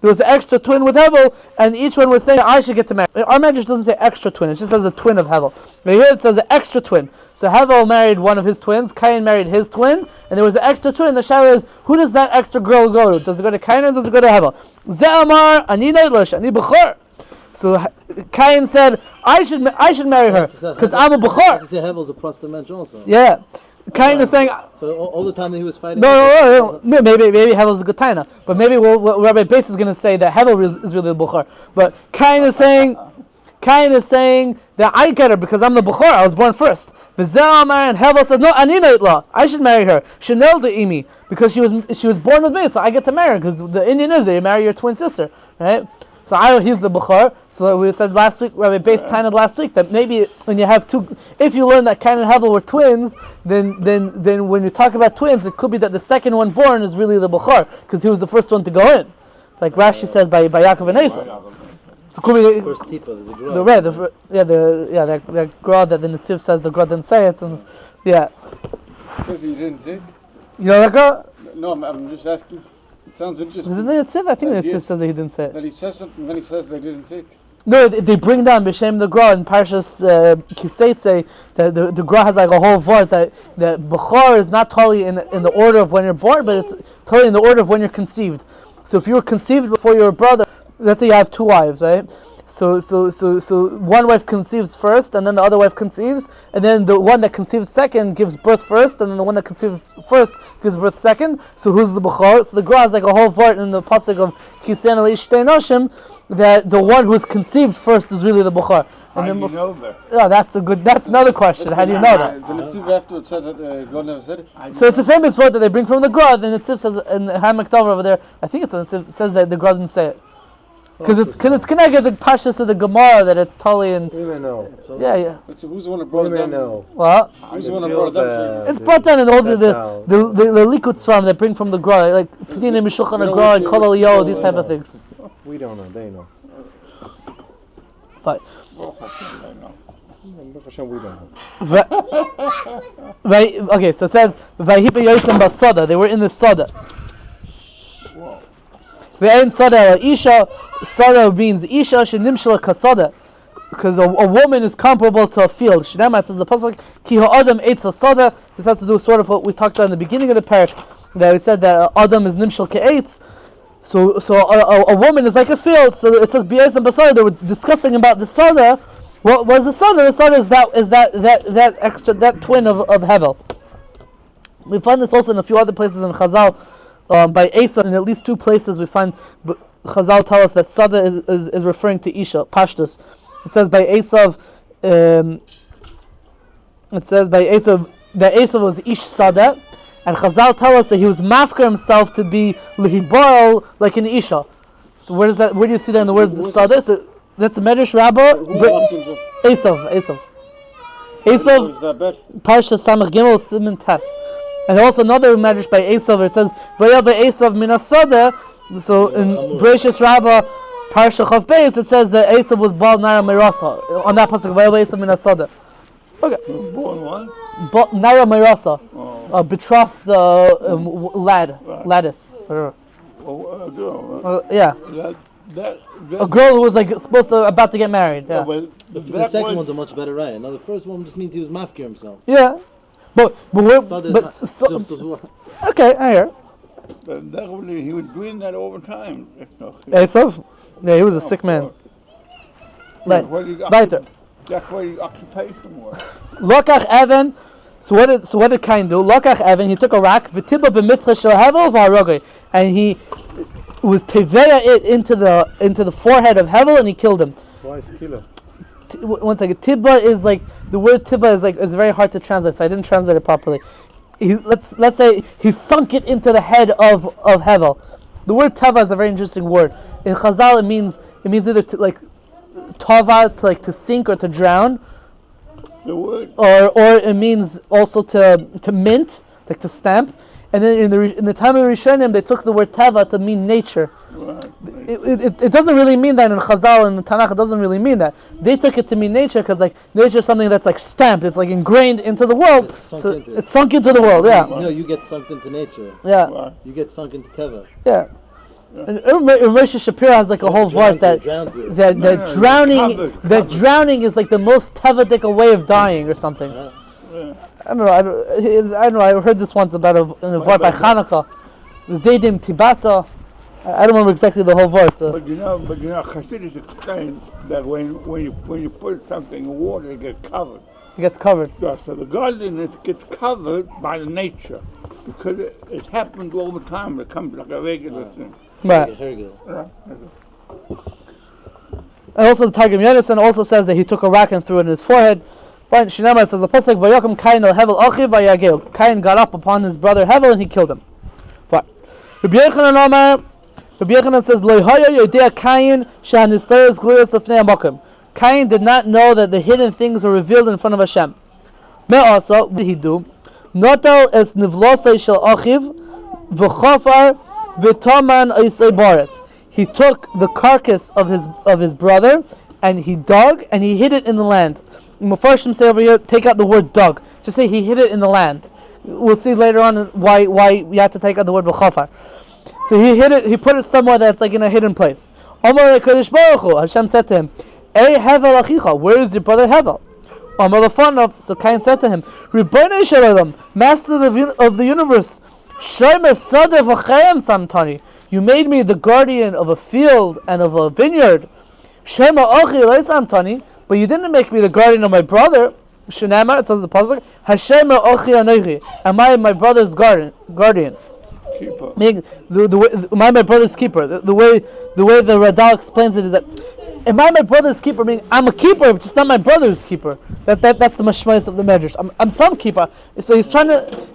[SPEAKER 1] was an extra twin with Hevel, and each one was saying, "I should get to marry." Our Medrash doesn't say extra twin; it just says a twin of Hevel. But here it says an extra twin. So Hevel married one of his twins, Cain married his twin, and there was an extra twin. The shadow is, who does that extra girl go to? Does it go to Cain or does it go to Hevel? Ze'amar ani neidlash ani b'chor. So Cain said, "I should marry her because I'm a b'chor."
[SPEAKER 6] Hevel's a prostitute also.
[SPEAKER 1] Yeah. Cain is saying.
[SPEAKER 6] So all the time that he was fighting.
[SPEAKER 1] No. Maybe Hevel's a good taina, but maybe what Rabbi Bates is going to say that Hevel is really the bukhar. But Cain is saying that I get her because I'm the bukhar. I was born first. V'ze'amar, and Hevel says, "No, anina itla. I should marry her. Shenel de'imi, because she was born with me, so I get to marry her. Because the Indian is that you marry your twin sister, right? So he's the bukhar. So we said last week, Rabbi Bates tained last week that maybe when you have two, if you learn that Cain and Hevel were twins, then when you talk about twins, it could be that the second one born is really the bukhar because he was the first one to go in, like Rashi says by Yaakov and Esau. So it could be
[SPEAKER 6] first tipa,
[SPEAKER 1] that grad that the Netziv says the grad didn't say it, and yeah.
[SPEAKER 4] Says he didn't say.
[SPEAKER 1] You know that girl?
[SPEAKER 5] No, I'm just asking. It sounds interesting.
[SPEAKER 1] Was it the Netziv? I think the
[SPEAKER 5] Idea.
[SPEAKER 1] Netziv says that he didn't say it.
[SPEAKER 5] That he says something, then he says they didn't say it.
[SPEAKER 1] No, they bring down B'Shem the Gra in Parshas Kiseitze that the Gra has like a whole vort that Bechor is not totally in the order of when you're born, but it's totally in the order of when you're conceived. So if you were conceived before you were a brother, let's say you have two wives, right? So one wife conceives first, and then the other wife conceives, and then the one that conceives second gives birth first, and then the one that conceives first gives birth second. So who's the Bechor? So the Gra is like a whole vort in the pasuk of Kisen Ali Shtei Noshim, that the one who's conceived first is really the Bechor.
[SPEAKER 4] How do you know that?
[SPEAKER 1] Yeah, that's another question. How do you know that?
[SPEAKER 5] The Netziv afterwards said that God never said it.
[SPEAKER 1] So it's a famous word that they bring from the Gra. The Netziv says in Hamak Tov over there, I think it says that the Gra didn't say it. Because it's connected the Pashas of the Gemara that it's totally in.
[SPEAKER 2] We may know.
[SPEAKER 1] Yeah.
[SPEAKER 5] So who's the one that brought it down?
[SPEAKER 1] What?
[SPEAKER 5] Who's the one that brought it down?
[SPEAKER 1] It's brought down in all the Likut Sram that bring from the Gra, like Pidin and Mishulchan Gra and Kol Eliyahu, these type of things.
[SPEAKER 2] We don't know. They know.
[SPEAKER 1] Fine.
[SPEAKER 2] We don't know.
[SPEAKER 1] Okay, so it says Vahipa Yosem Basada. They were in the Sada. Ve'en Sada Isha. Sada means Isha Shenimshla Kasada, because a woman is comparable to a field. Shnema says the pasuk Ki ha'adam eitz sada. This has to do sort of what we talked about in the beginning of the parak, that we said that Adam is nimshal ke'etz. So a woman is like a field. So it says B'yes and Basada. They were discussing about the Sada. What was the Sada? The Sada is that twin of Hevel. We find this also in a few other places in Chazal. By Asa, in at least two places we find Chazal tell us that Sada is referring to Isha, Pashtus. It says by Esav, that Esav was Ish Sada, and Chazal tell us that he was mafker himself to be Lihibaral like an Isha. So where do you see that in the words Sada? So that's a Medrash Rabbah. Esav. Parsha Samach Gimel Siman Tes. And also another Medrash by Esav, it says Vayava Esav Minasada. So in Bereshis Rabbah Parsha Chav Beis, it says that Esav was Baal Nara Mirasa. On that pasuk, Vayava Esav Minasada. Okay.
[SPEAKER 4] Born what?
[SPEAKER 1] Nara Mirasa, betrothed lad, right. Lattice. Whatever.
[SPEAKER 4] A girl.
[SPEAKER 1] Yeah.
[SPEAKER 4] That
[SPEAKER 1] a girl who was like about to get married. Yeah.
[SPEAKER 6] The second one's a much better right. Now the first one just means he was mafkir himself.
[SPEAKER 1] Yeah. But okay, I hear.
[SPEAKER 4] But definitely he was doing that all the time.
[SPEAKER 1] Esav? Yeah, he was a sick man. Right.
[SPEAKER 4] That's why his occupation was.
[SPEAKER 1] Lokach Evan. So what did Cain do? Lokach Evan. He took a rock. V'tiba b'mitzcha shel Hevel v'harogay, and he was teveya it into the forehead of Hevel, and he killed him.
[SPEAKER 2] Why is killer?
[SPEAKER 1] One second. Tibba is like the word tibba is very hard to translate, so I didn't translate it properly. Let's say he sunk it into the head of Hevel. The word tava is a very interesting word. In Chazal, it means either tava to sink or to drown, or it means also to mint, like to stamp. And then in the time of the Rishonim, they took the word tava to mean nature.
[SPEAKER 4] Right.
[SPEAKER 1] It doesn't really mean that in Chazal and the Tanakh. It doesn't really mean that. They took it to mean nature because like nature is something that's like stamped. It's like ingrained into the world. It's sunk into the world. Yeah.
[SPEAKER 6] No, you get sunk into nature.
[SPEAKER 1] Yeah.
[SPEAKER 4] Right.
[SPEAKER 6] You get sunk into teva.
[SPEAKER 1] Yeah. And Moshe Shapiro has like a whole word that drowning is like the most tevadik way of dying or something.
[SPEAKER 4] Yeah.
[SPEAKER 1] I don't know. I heard this once about a word by Chanukah. Zaydim Tibata. I don't remember exactly the whole word.
[SPEAKER 4] But you know, Chassidus explained that when you put something in water, it gets covered.
[SPEAKER 1] It gets covered.
[SPEAKER 4] Yeah, so the godliness gets covered by the nature because it happens all the time. It comes like a regular thing.
[SPEAKER 1] Right.
[SPEAKER 4] Right.
[SPEAKER 1] And also the Targum Yonasan also says that he took a rock and threw it in his forehead. But Shinama says the pasuk Vayakum Cain el Hevel achiv vayagel. Cain got up upon his brother Hevel and he killed him. But Rabbi Yochanan says Lo haya yodea Cain shehanishteres gluyos lefnei hamokim. Cain did not know that the hidden things were revealed in front of Hashem. Me'asa, what did he do? Notal es nivlosei shel achiv v'chofar v'toman oisei baretz. He took the carcass of his brother and he dug and he hid it in the land. Mepharshim say over here, take out the word dug. Just say he hid it in the land. We'll see later on why you have to take out the word v'chafar. So he hid it. He put it somewhere that's like in a hidden place. Amar Kodesh Baruch Hu, Hashem said to him, "Ei Hevel achicha, where is your brother Hevel?" Amar Lefanov, so Cain said to him, "Ribono shel olam, Master of the universe, Shomer Sadeh v'Chayim Samtani, you made me the guardian of a field and of a vineyard. Shema Achi Lo Samtani, but you didn't make me the guardian of my brother." Shenamar, it says the pasuk, Hashem Achi Anochi, am I my brother's guardian?
[SPEAKER 4] Keeper.
[SPEAKER 1] Am I my brother's keeper? The way the Radal explains it is that, am I my brother's keeper? Meaning I'm a keeper, but just not my brother's keeper. That's the mashmayis of the Medrash. I'm some keeper. So he's trying to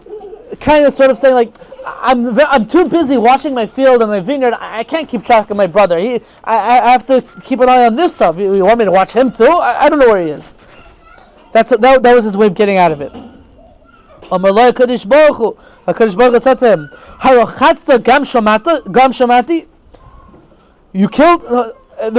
[SPEAKER 1] kind of sort of saying like, I'm too busy watching my field and my vineyard. I can't keep track of my brother. I have to keep an eye on this stuff. You want me to watch him too? I don't know where he is. That was his way of getting out of it. Amalai Kadosh Baruch Hu, HaKadosh Baruch Hu said to him, "Harachatzta gam shamati, you killed." The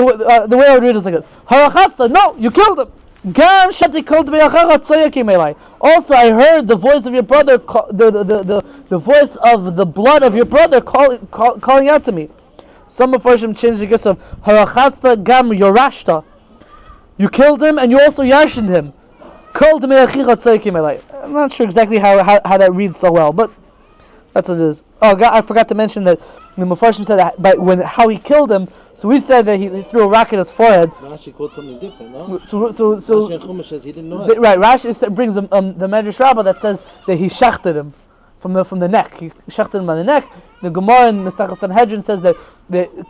[SPEAKER 1] way I would read it is like this: Harachatzta, no, you killed him. Gam shati killed be'achacha tzoyakim elai. Also, I heard the voice of your brother, the voice of the blood of your brother calling out to me. Some of Farshim changed the guess of Harachatzta gam yorashta. You killed him and you also yashined him. I'm not sure exactly how that reads so well, but that's what it is. Oh God, I forgot to mention that the Mefarshim said that how he killed him. So we said that he threw a rock at his forehead.
[SPEAKER 6] Rashi quotes something different, no?
[SPEAKER 1] So
[SPEAKER 6] Rashi and Chumash says he didn't know it.
[SPEAKER 1] Right, Rashi brings the Medrash Rabbah that says that he shachted him from the neck. He shachted him on the neck. The Gemara in Masechah Sanhedrin says that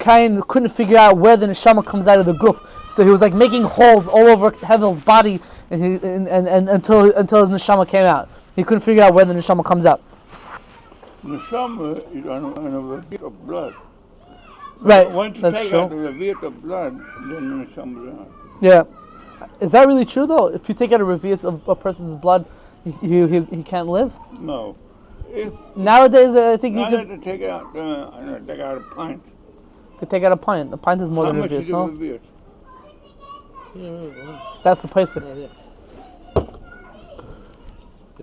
[SPEAKER 1] Cain couldn't figure out where the neshama comes out of the guf, so he was like making holes all over Hevel's body, and until his neshama came out. He couldn't figure out where the neshama comes out.
[SPEAKER 4] Neshama is on a reveat of blood.
[SPEAKER 1] Right,
[SPEAKER 4] Once you
[SPEAKER 1] that's
[SPEAKER 4] take
[SPEAKER 1] true.
[SPEAKER 4] out the reveat of blood, then the neshama is out.
[SPEAKER 1] Yeah, is that really true though? If you take out a reveal of a person's blood, he can't live.
[SPEAKER 4] No. If
[SPEAKER 1] Nowadays, I think you could
[SPEAKER 4] take out a pint.
[SPEAKER 1] take out a pint. A pint is more
[SPEAKER 4] How
[SPEAKER 1] than
[SPEAKER 4] much is
[SPEAKER 1] reveal,
[SPEAKER 4] a
[SPEAKER 1] no?
[SPEAKER 4] reveal?
[SPEAKER 1] That's the price.
[SPEAKER 6] The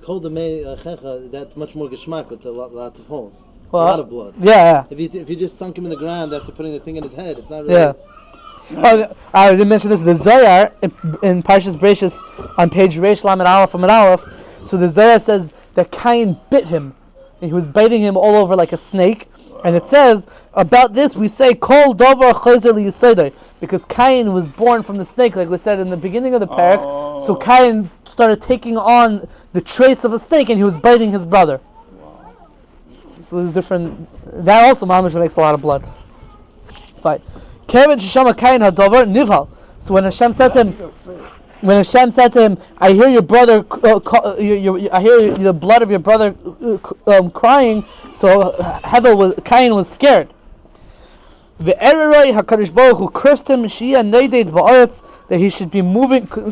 [SPEAKER 6] Kol Demei Checha, that's much more geschmack with lots of holes. A lot of blood.
[SPEAKER 1] Yeah.
[SPEAKER 6] If you just sunk him in the ground after putting the thing in his head, it's not really...
[SPEAKER 1] Yeah. Oh, I didn't mention this. The Zohar in Parshas Bereishis on page Reish Lamed Aleph Amud Aleph. So the Zohar says that Cain bit him. He was biting him all over like a snake. And it says about this we say Kol Dovar Chazer Liyusoidai, because Cain was born from the snake, like we said in the beginning of the parak.
[SPEAKER 4] Oh.
[SPEAKER 1] So Cain started taking on the traits of a snake, and he was biting his brother. Wow. So there's different. That also mamash makes a lot of blood. Fine. Kevin Shishama Cain Hadover Nivhal. So when Hashem said to him, I hear your brother, I hear the blood of your brother crying. So Cain was scared. Ve'ereroi HaKadosh Baruch Hu cursed him, Shia Neided Ba'aretz, that he should be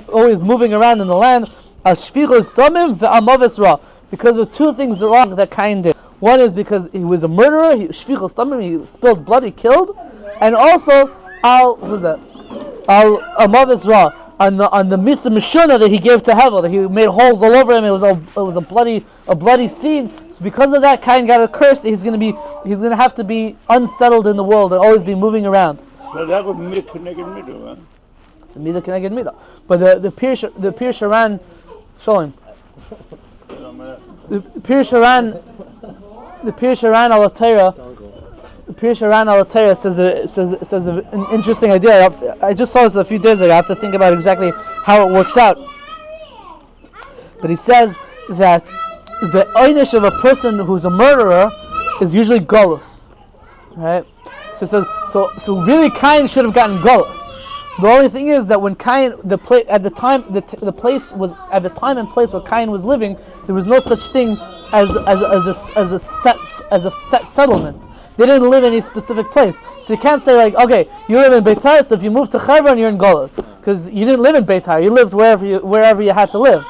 [SPEAKER 1] always moving around in the land, Ashfichos Domim ve'Amaves Ra, because of two things wrong that Cain did. One is because he was a murderer, Shfichos Domim, he spilled blood, he killed, and also Amaves Ra, on the Misa Mishuna that he gave to Hevel, that he made holes all over him. It was a bloody scene. So because of that, Cain got a curse. He's gonna have to be unsettled in the world and always be moving around.
[SPEAKER 4] So that would be connected middle, huh?
[SPEAKER 1] It's a midah connected midah. But the Pir Sharan, show him. The Pir Sharan al Torah. Pir Sharan al Torah says an interesting idea. I just saw this a few days ago. I have to think about exactly how it works out. But he says that the einish of a person who's a murderer is usually golus, right? So it says so really Cain should have gotten golus. The only thing is that when Cain, the place and place where Cain was living, there was no such thing as a set settlement. They didn't live in any specific place. So you can't say like, okay, you live in Beitar, so if you move to Hebron, you're in Golos. Because you didn't live in Beitar, you lived wherever you had to live.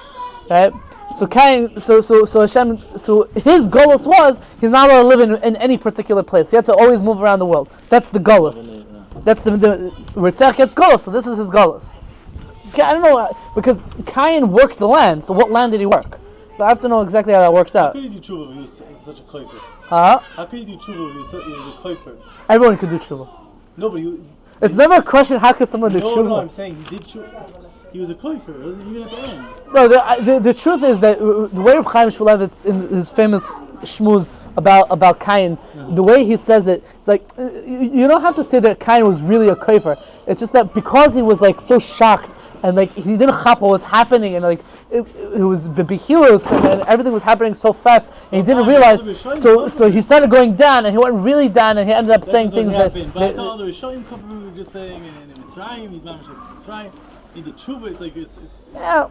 [SPEAKER 1] Right? So Cain, so Hashem, so his Golos was, he's not allowed to live in any particular place. He had to always move around the world. That's the Golos. That's the Ritzach gets Golos, so this is his Golos. Okay, I don't know, because Cain worked the land, so what land did he work? So I have to know exactly how that works
[SPEAKER 3] How
[SPEAKER 1] out.
[SPEAKER 3] could you do tshuva when he was such a koifer?
[SPEAKER 1] Huh?
[SPEAKER 3] How could you do tshuva when he was a koifer?
[SPEAKER 1] Everyone could do tshuva.
[SPEAKER 3] Nobody.
[SPEAKER 1] It's never a question, how could someone do
[SPEAKER 3] No,
[SPEAKER 1] tshuva?
[SPEAKER 3] no, I'm saying he did tshuva. He was a koifer. It wasn't even at the end.
[SPEAKER 1] No, the truth is that the way of Chaim Shmulevitz in his famous shmooze about Cain, the way he says it, it's like you don't have to say that Cain was really a kofer. It's just that because he was like so shocked and like he didn't chap what was happening and like it was behilus and everything was happening so fast and he didn't realize. So he started going down and he went really down and he ended up saying things that.
[SPEAKER 3] But I thought there was showing couple we were just saying in Mitzrayim, he's not Mitzrayim. He did tshuva. It's like
[SPEAKER 1] Yeah.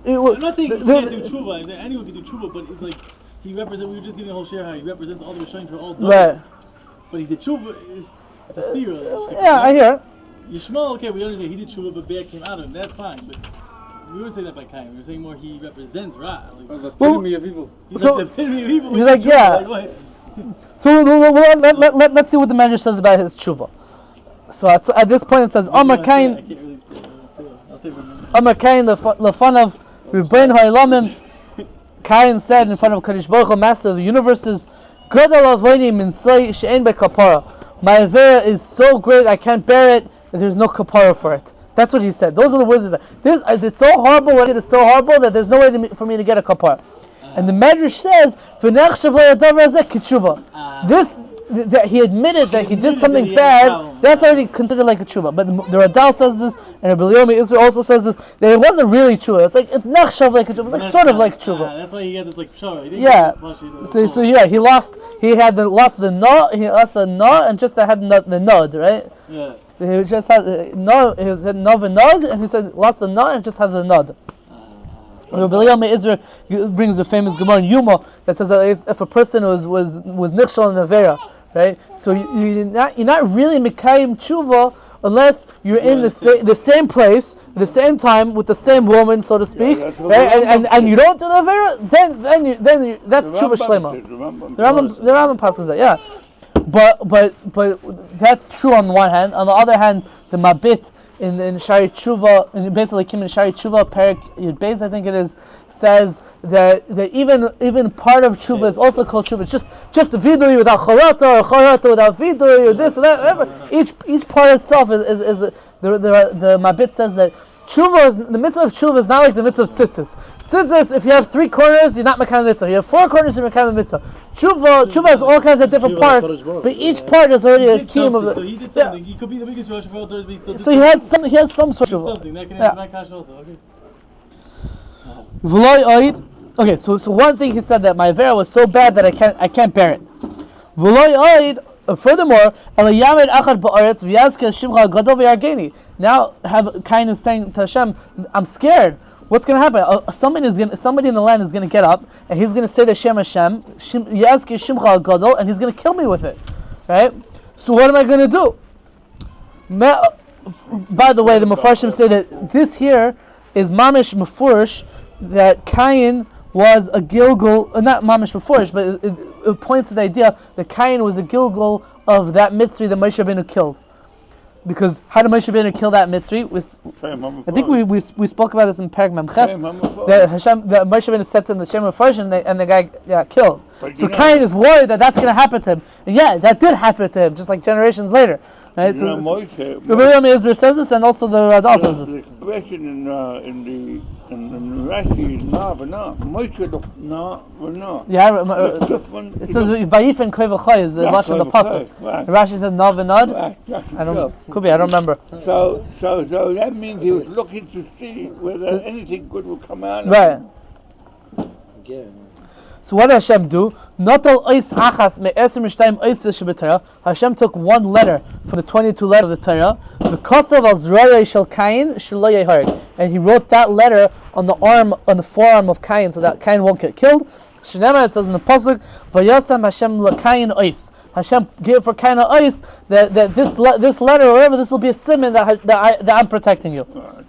[SPEAKER 3] I'm not saying he can't do tshuva. Anyone can do tshuva, but it's like he represents. We were just giving a whole share how he represents all the Rishonim for all dogs.
[SPEAKER 1] Right.
[SPEAKER 3] But he did tshuva. It's a steer.
[SPEAKER 1] Yeah, I hear.
[SPEAKER 3] Yishmael, okay, we understand he did tshuva, but bad came out of him. That's fine. But we were saying that by Cain. We were saying more he represents Ra. Like,
[SPEAKER 5] The epitome of evil.
[SPEAKER 3] he's
[SPEAKER 1] So-
[SPEAKER 3] like the epitome of evil.
[SPEAKER 1] he's like,
[SPEAKER 3] tshuva,
[SPEAKER 1] yeah.
[SPEAKER 3] Like, what?
[SPEAKER 1] So let's see what the Medrash says about his tshuva. So at this point it says, Amar
[SPEAKER 3] I
[SPEAKER 1] Cain,
[SPEAKER 3] can't really stay. I'll stay for a minute.
[SPEAKER 1] Amar Cain, the fun of Rebbein Ha'elamim. Cain said in front of Kadosh Baruch Hu, Master of the universes, Gadol Avoini min soy she'en be'kapara. My avera is so great I can't bear it that there's no kapara for it. That's what he said. Those are the words he said. It's so horrible. What it is so horrible that there's no way for me to get a kapara. And the Medrash says, "V'nechshav le'adavar hazeh k'tshuva." That he admitted that he did something bad. That's already considered like a tshuva. But the Radal says this, and Rabbi Yomi Israel also says this, that it wasn't really tshuva. It's like it's nechshav like a tshuva. It's like sort of like tshuva.
[SPEAKER 3] That's why he had this like show.
[SPEAKER 1] Yeah. So yeah, he lost. He had lost the no. He lost the no, and just had the nod, right?
[SPEAKER 3] Yeah.
[SPEAKER 1] He just had no. He was had no nod, and he said lost the no and just had the nod. Rabbi Yomi Israel brings the famous Gemara in Yuma that says that if a person was nichshal in avera, right? So you're not really mekayim tshuva unless you're in the same place, the same time with the same woman, so to speak, right? And you don't do the avera, then that's tshuva shlema. The Rambam passes that, yeah. But that's true on the one hand. On the other hand, the mabit in Shari Tshuva, and basically Kim in Shari Tshuva, Perik Yud Beis, I think it is, says that even part of Tshuva is also called Tshuva. It's just a vidui without charata, or charata without vidui, or this or that, whatever. Each part itself is the Mabit says that Tshuva is, the mitzvah of Tshuva is not like the mitzvah of tzitzis. Tzitzis, if you have 3 corners, you're not mekayim mitzvah. You have 4 corners, you're mekayim mitzvah. Tshuva has all kinds of different parts, but each part is already a kiyum of the.
[SPEAKER 3] So he did something. He could be the biggest Rosh Hashanah, but he still did
[SPEAKER 1] So he has some sort of
[SPEAKER 3] something. That can answer my question also. Okay.
[SPEAKER 1] V'loi oid. Okay, so one thing he said that my avera was so bad that I can't bear it. V'loi oid. Furthermore, Elayamed achad ba'aretz v'yazke shimcha gadol v'yargeni. Now Cain is saying to Hashem, I'm scared. What's going to happen? Somebody in the land is going to get up and he's going to say the Shem Hashem, Yazke Shimcha Gadol, and he's going to kill me with it, right? So what am I going to do? By the way, the Mefarshim say that this here is Mamish Mefurish, that Cain was a Gilgal, not Mamish Mefurish, but it points to the idea that Cain was a Gilgal of that Mitzri that Moshe Rabbeinu killed. Because how did Moshe Rabbeinu kill that Mitzri? I think we spoke about this in Perek Memches. That Moshe Rabbeinu said to him the Shem Mefurish, and the guy got killed. So Cain is worried that that's going to happen to him. And yeah, that did happen to him, just like generations later. Right? So Rabbi Israel says this, and also the Radal says this.
[SPEAKER 4] The expression in Rashi is na v'na. Moshe na v'na.
[SPEAKER 1] Yeah, it says Vayifen Koy V'choy is the lashon of the pasuk. Rashi says na v'nad. I don't remember.
[SPEAKER 4] So that means he was looking to see whether anything good would come out.
[SPEAKER 1] Right. So what did Hashem do? Hashem took one letter from the 22 letters of the Torah, the Kosav al Zroya shel Cain shelo yeharg, and he wrote that letter on the forearm of Cain, so that Cain won't get killed. Shnema, it says in the pasuk, Vayasam Hashem leCain ois. Hashem gave for Cain ois that this letter or whatever, this will be a simon that I'm protecting you.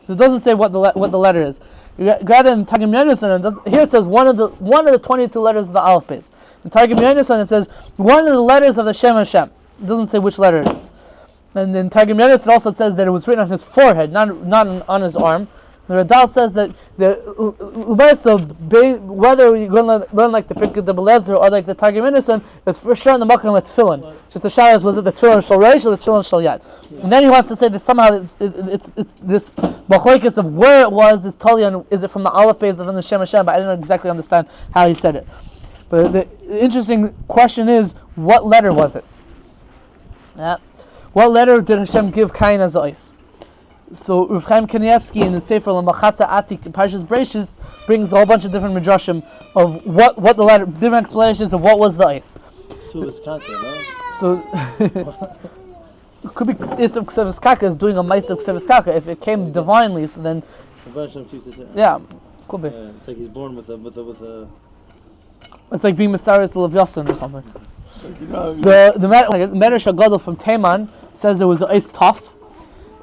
[SPEAKER 1] It doesn't say what the letter is. Rather in Targum Yonasan, here it says one of the 22 letters of the Aleph base. In Targum Yonasan it says one of the letters of the Shem Hashem. It doesn't say which letter it is. And in Targum Yonasan it also says that it was written on his forehead, not on his arm. The Radal says that whether you're going to learn like the Pirkei de Belezer or like the Targum Innocent, it's for sure in the Makkah with Tefillin. Just the Shabbos, was it the Tefillin Shal Reish or the Tefillin Shal Yad? And then he wants to say that somehow it's this machlokes of where it was is totally on, is it from the Aleph Beis or from the Shem Hashem? But I didn't exactly understand how he said it. But the interesting question is, what letter was it? Yeah. What letter did Hashem give Cain as the ice? So Rav Chaim Kanievsky in the Sefer L'Machasa Atik in Parshas Bereishis brings a whole bunch of different midrashim of what the letter, different explanations of what was the ice.
[SPEAKER 6] So it's Kaka, no?
[SPEAKER 1] So it could be Isam Ksevis Kaka is doing a Maisa of Ksevis Kaka. If it came divinely, so then yeah, could be.
[SPEAKER 6] It's like he's born with a.
[SPEAKER 1] It's like being Messiah to Lev Yossin or something.
[SPEAKER 4] You know,
[SPEAKER 1] The Medrash Agadol from Teman says there was an ice tough.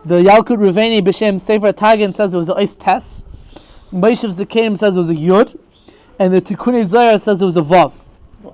[SPEAKER 1] The Yalkut Ruveni B'Shem Sefer Tagin says it was an ice test. Meishav Zakanim says it was a yud, and the Tikkunei Zohar says it was a vav.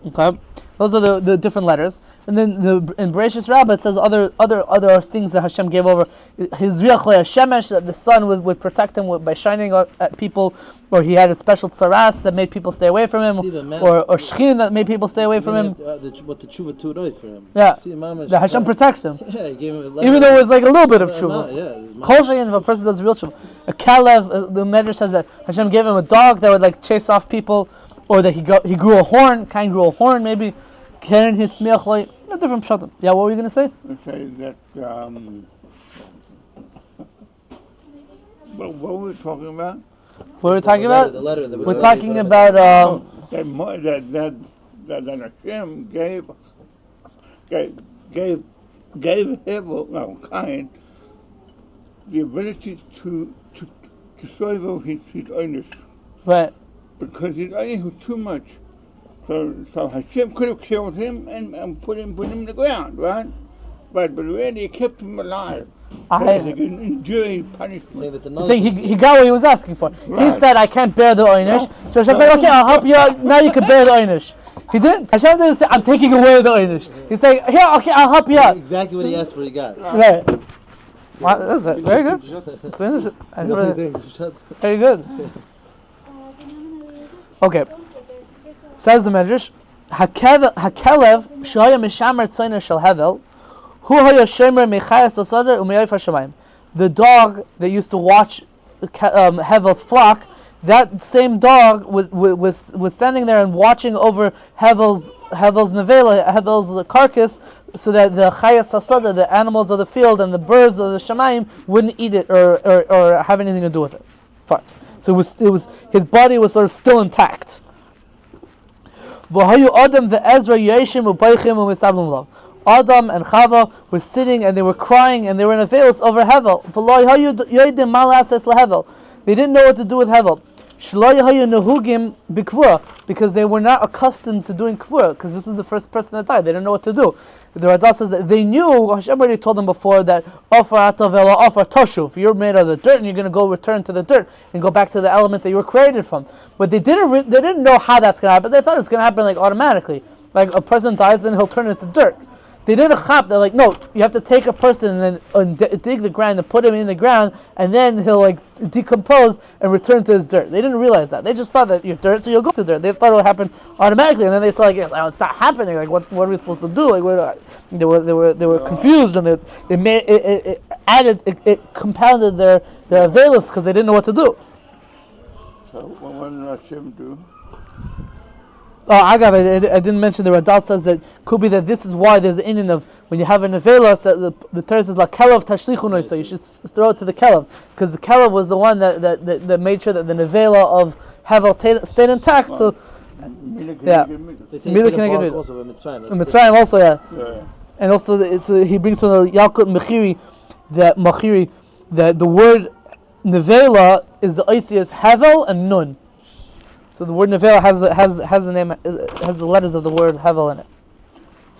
[SPEAKER 1] Okay, those are the different letters. And then in Bereshis Rabbah it says other things that Hashem gave over. His Riach Shemesh, that the sun would protect him by shining at people, or he had a special tsaras that made people stay away from him, or Shechin that made people stay away from him.
[SPEAKER 6] What the tshuva Torah for him?
[SPEAKER 1] Yeah, that Hashem protects him.
[SPEAKER 6] Yeah, he gave him
[SPEAKER 1] even though it was like a little bit of tshuva.
[SPEAKER 6] Yeah.
[SPEAKER 1] Kol shein if a person does real tshuva. A Kalev, the Medrash says that Hashem gave him a dog that would like chase off people, or that he grew a horn. Cain grew a horn, maybe. Karen his smiach like a different pshatim. Yeah, what were you gonna say?
[SPEAKER 4] say that. What were we talking about?
[SPEAKER 1] What are we talking about?
[SPEAKER 6] The letter.
[SPEAKER 1] We're talking about
[SPEAKER 4] That Hashem gave Hevel, Cain, the ability to serve over his owners,
[SPEAKER 1] right.
[SPEAKER 4] because his owners was too much. So Hashem could have killed him and put him in the ground, right? But really, he kept him alive. So he can endure punishment.
[SPEAKER 1] Saying he got what he was asking for.
[SPEAKER 4] Right.
[SPEAKER 1] He said, "I can't bear the einish." So Hashem said, "Okay, I'll help you out. Now you can bear the einish." He didn't. Hashem didn't say, "I'm taking away the einish." He's saying, "Here, okay, I'll help you out."
[SPEAKER 6] Exactly what he asked for, he got.
[SPEAKER 1] Right. Wow, that's right. Very good. Very good. Okay. Says the Medrash, Hakelev shaya mishamer tzayna shel Hevel, hu haya shemer mechayas osada u'meyayif hashamayim. The dog that used to watch Hevel's flock, that same dog was standing there and watching over Hevel's nevela, Hevel's carcass, so that the chayas hasada, the animals of the field and the birds of the shamayim, wouldn't eat it or have anything to do with it. Fine. So it was his body was sort of still intact. Adam and Chava were sitting and they were crying and they were in a veils over Hevel. They didn't know what to do with Hevel. Because they were not accustomed to doing kvura, because this was the first person that died. They didn't know what to do. The Radha says that they knew, Hashem already told them before that offer toshuv, you're made of the dirt and you're going to go return to the dirt and go back to the element that you were created from. But they didn't know how that's going to happen. They thought it's going to happen like automatically. Like a person dies, then he'll turn into dirt. They didn't chop. They're like, no, you have to take a person and then dig the ground and put him in the ground, and then he'll like decompose and return to his dirt. They didn't realize that. They just thought that you're dirt, so you'll go to dirt. They thought it would happen automatically, and then they saw like, oh, it's not happening. Like, what are we supposed to do? Like, they were confused, and they made it compounded their availus because they didn't know what to do.
[SPEAKER 4] So what did Hashem do?
[SPEAKER 1] Oh, I didn't mention the Radal says that could be that this is why there's an inyan of when you have a nevela, so the Torah says like kelev tashlichunoi, so you should throw it to the kelev, because the kelev was the one that made sure that the nevela of Hevel stayed intact. So yeah, Mila can get
[SPEAKER 6] also
[SPEAKER 1] Mitzrayim also, yeah. And also he brings from the Yalkut Machiri that the word nevela is the Isias Hevel and Nun. So the word nevela has the name, has the letters of the word Hevel in it.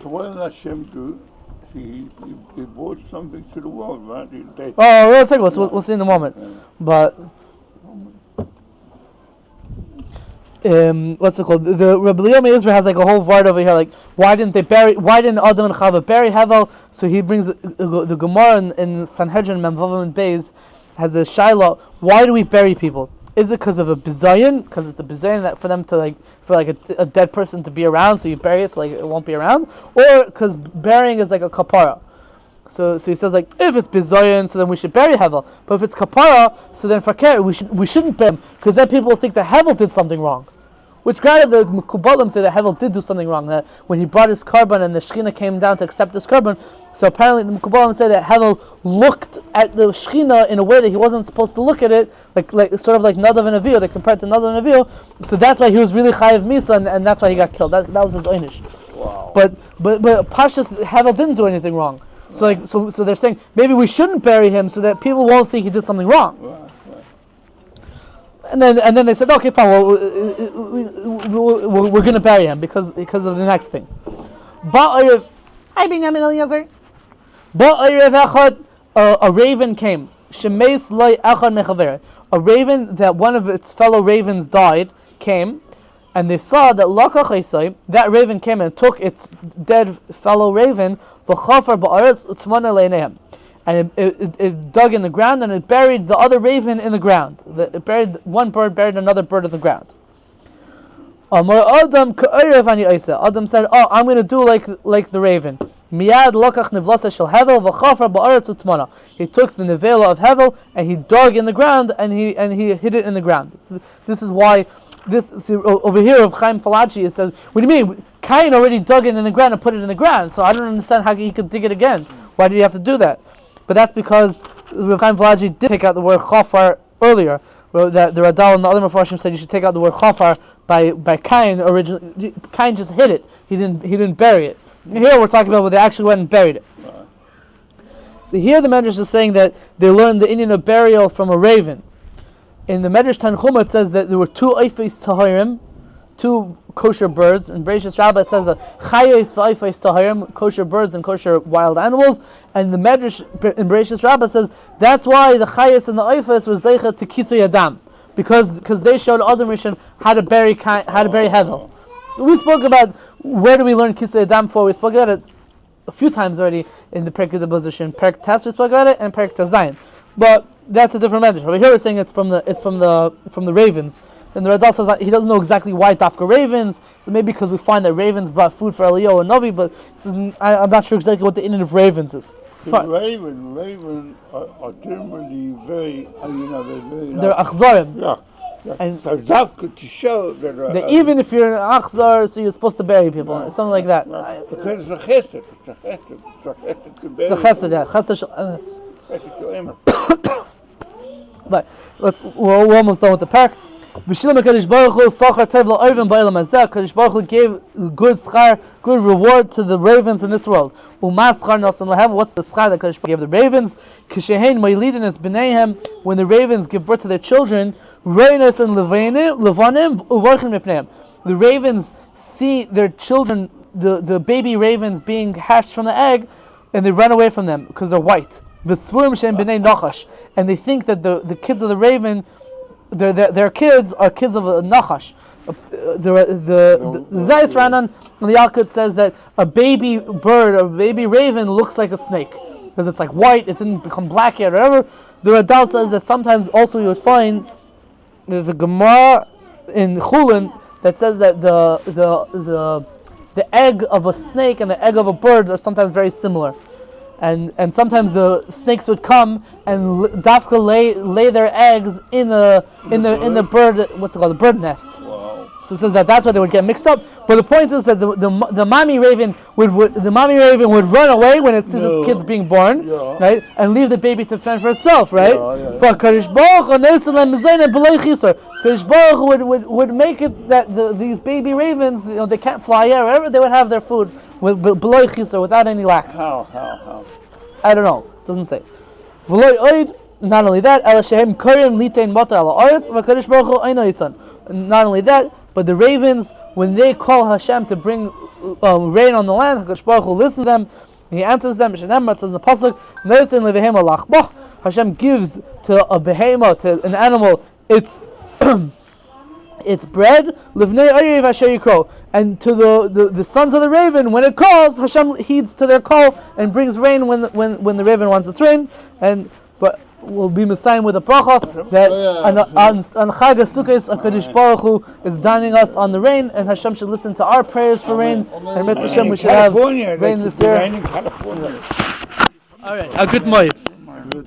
[SPEAKER 4] So what did Hashem do? He brought something to the world, right?
[SPEAKER 1] We'll take it. We'll see in a moment. But what's it called? The Rabbi Leah Israel has like a whole word over here. Like, why didn't Adam and Chava bury Hevel? So he brings the Gemara in Sanhedrin Memvavim and Beis has a shiloh. Why do we bury people? Is it because of a bizayon? Because it's a bizayon that for them to for a dead person to be around, so you bury it so it won't be around, or because burying is like a kapara. So he says if it's bizayon, so then we should bury Hevel. But if it's kapara, so then fakir we shouldn't bury him, because then people will think that Hevel did something wrong. Which granted the Mekubalim say that Hevel did do something wrong, that when he brought his carbon and the Shechina came down to accept his carbon, so apparently the Mekubalim say that Hevel looked at the Shechina in a way that he wasn't supposed to look at it, like sort of like Nadav and Avihu, they compared to Nadav and Avihu, so that's why he was really Chayiv Misa, and that's why he got killed. That was his Einish.
[SPEAKER 4] Wow.
[SPEAKER 1] But Pashas, Hevel didn't do anything wrong. So they're saying maybe we shouldn't bury him so that people won't think he did something wrong.
[SPEAKER 4] Right.
[SPEAKER 1] And then they said, okay, fine. Well, we're going to bury him because of the next thing. A raven came. A raven that one of its fellow ravens died came, and they saw that that raven came and took its dead fellow raven, and it dug in the ground, and it buried the other raven in the ground. It buried one bird, buried another bird in the ground. Adam said, I'm going to do like the raven. He took the nevela of Hevel and he dug in the ground and he hid it in the ground. This is why over here of Chaim Falachi it says, what do you mean? Cain already dug it in the ground and put it in the ground, so I don't understand how he could dig it again. Why did he have to do that? But that's because Rav Chaim Falachi did take out the word chafar earlier. That the Radal and the other Mefarshim said you should take out the word chafar by Cain originally. Cain just hid it. He didn't bury it. Here we're talking about where they actually went and buried it. So here the Medrash is saying that they learned the Indian of burial from a raven. In the Medrash Tanchuma it says that there were two eifes tahirim, two kosher birds. In Bereishis Rabbah it says that chayes v'eifes tahirim, kosher birds and kosher wild animals. And the Medrash in Bereishis Rabbah says that's why the chayes and the eifes were zeicha to kisui adam, because they showed Adam Rishon how to bury Hevel. So we spoke about where do we learn kisui adam for. We spoke about it a few times already in the Perek of position. Perek Tes we spoke about it, and Perek Tazayin. But that's a different Medrash. Over here we're saying it's from the ravens. And the Radal says that he doesn't know exactly why Dafka ravens, so maybe because we find that ravens brought food for Eliyahu and Novi, but I'm not sure exactly what the inyan of ravens is.
[SPEAKER 4] Ravens are generally very,
[SPEAKER 1] they're achzarim.
[SPEAKER 4] Yeah. And so Dafka to show that
[SPEAKER 1] even if you're an achzar, so you're supposed to bury people, something like that.
[SPEAKER 4] Because it's a chesed.
[SPEAKER 1] It's a chesed, yeah. Chesed shel emes. But we're almost done with the parak. Kaddish Baruch Hu gave good schar, good reward to the ravens in this world. What's the schar that Kaddish Baruch gave the ravens? When the ravens give birth to their children, the ravens see their children, the baby ravens being hatched from the egg, and they run away from them because they're white. And they think that the kids of the raven, their kids are kids of a nachash. The Zayis Ranan the Yalkut says that a baby bird, a baby raven looks like a snake because it's like white, it didn't become black yet or whatever. The Radal says that sometimes also you would find there's a Gemara in Chulin that says that the egg of a snake and the egg of a bird are sometimes very similar. And sometimes the snakes would come and dafka lay their eggs in the bird, what's it called, the bird nest.
[SPEAKER 4] Wow.
[SPEAKER 1] So it says that's why they would get mixed up. But the point is that the mommy raven would run away when it sees its kids being born, right, and leave the baby to fend for itself, right? But Kaddish Baruch would make it that these baby ravens, they can't fly yet, wherever they would have their food below chisar without any lack.
[SPEAKER 4] How?
[SPEAKER 1] I don't know. It doesn't say. Not only that, not only that, but the ravens, when they call Hashem to bring rain on the land, HaKadosh Baruch Hu listens to them, and He answers them. It says in the Pasuk, Hashem gives to a behemoth, to an animal, its bread, and to the sons of the raven, when it calls, Hashem heeds to their call and brings rain when the raven wants its rain. But will be Messiah with a bracha that on Chag HaSukkos, HaKadosh Baruch Hu is dining us on the rain, and Hashem should listen to our prayers for rain, and Mitzvah Hashem we should have rain this year.
[SPEAKER 4] In California.
[SPEAKER 1] All right, a good morning.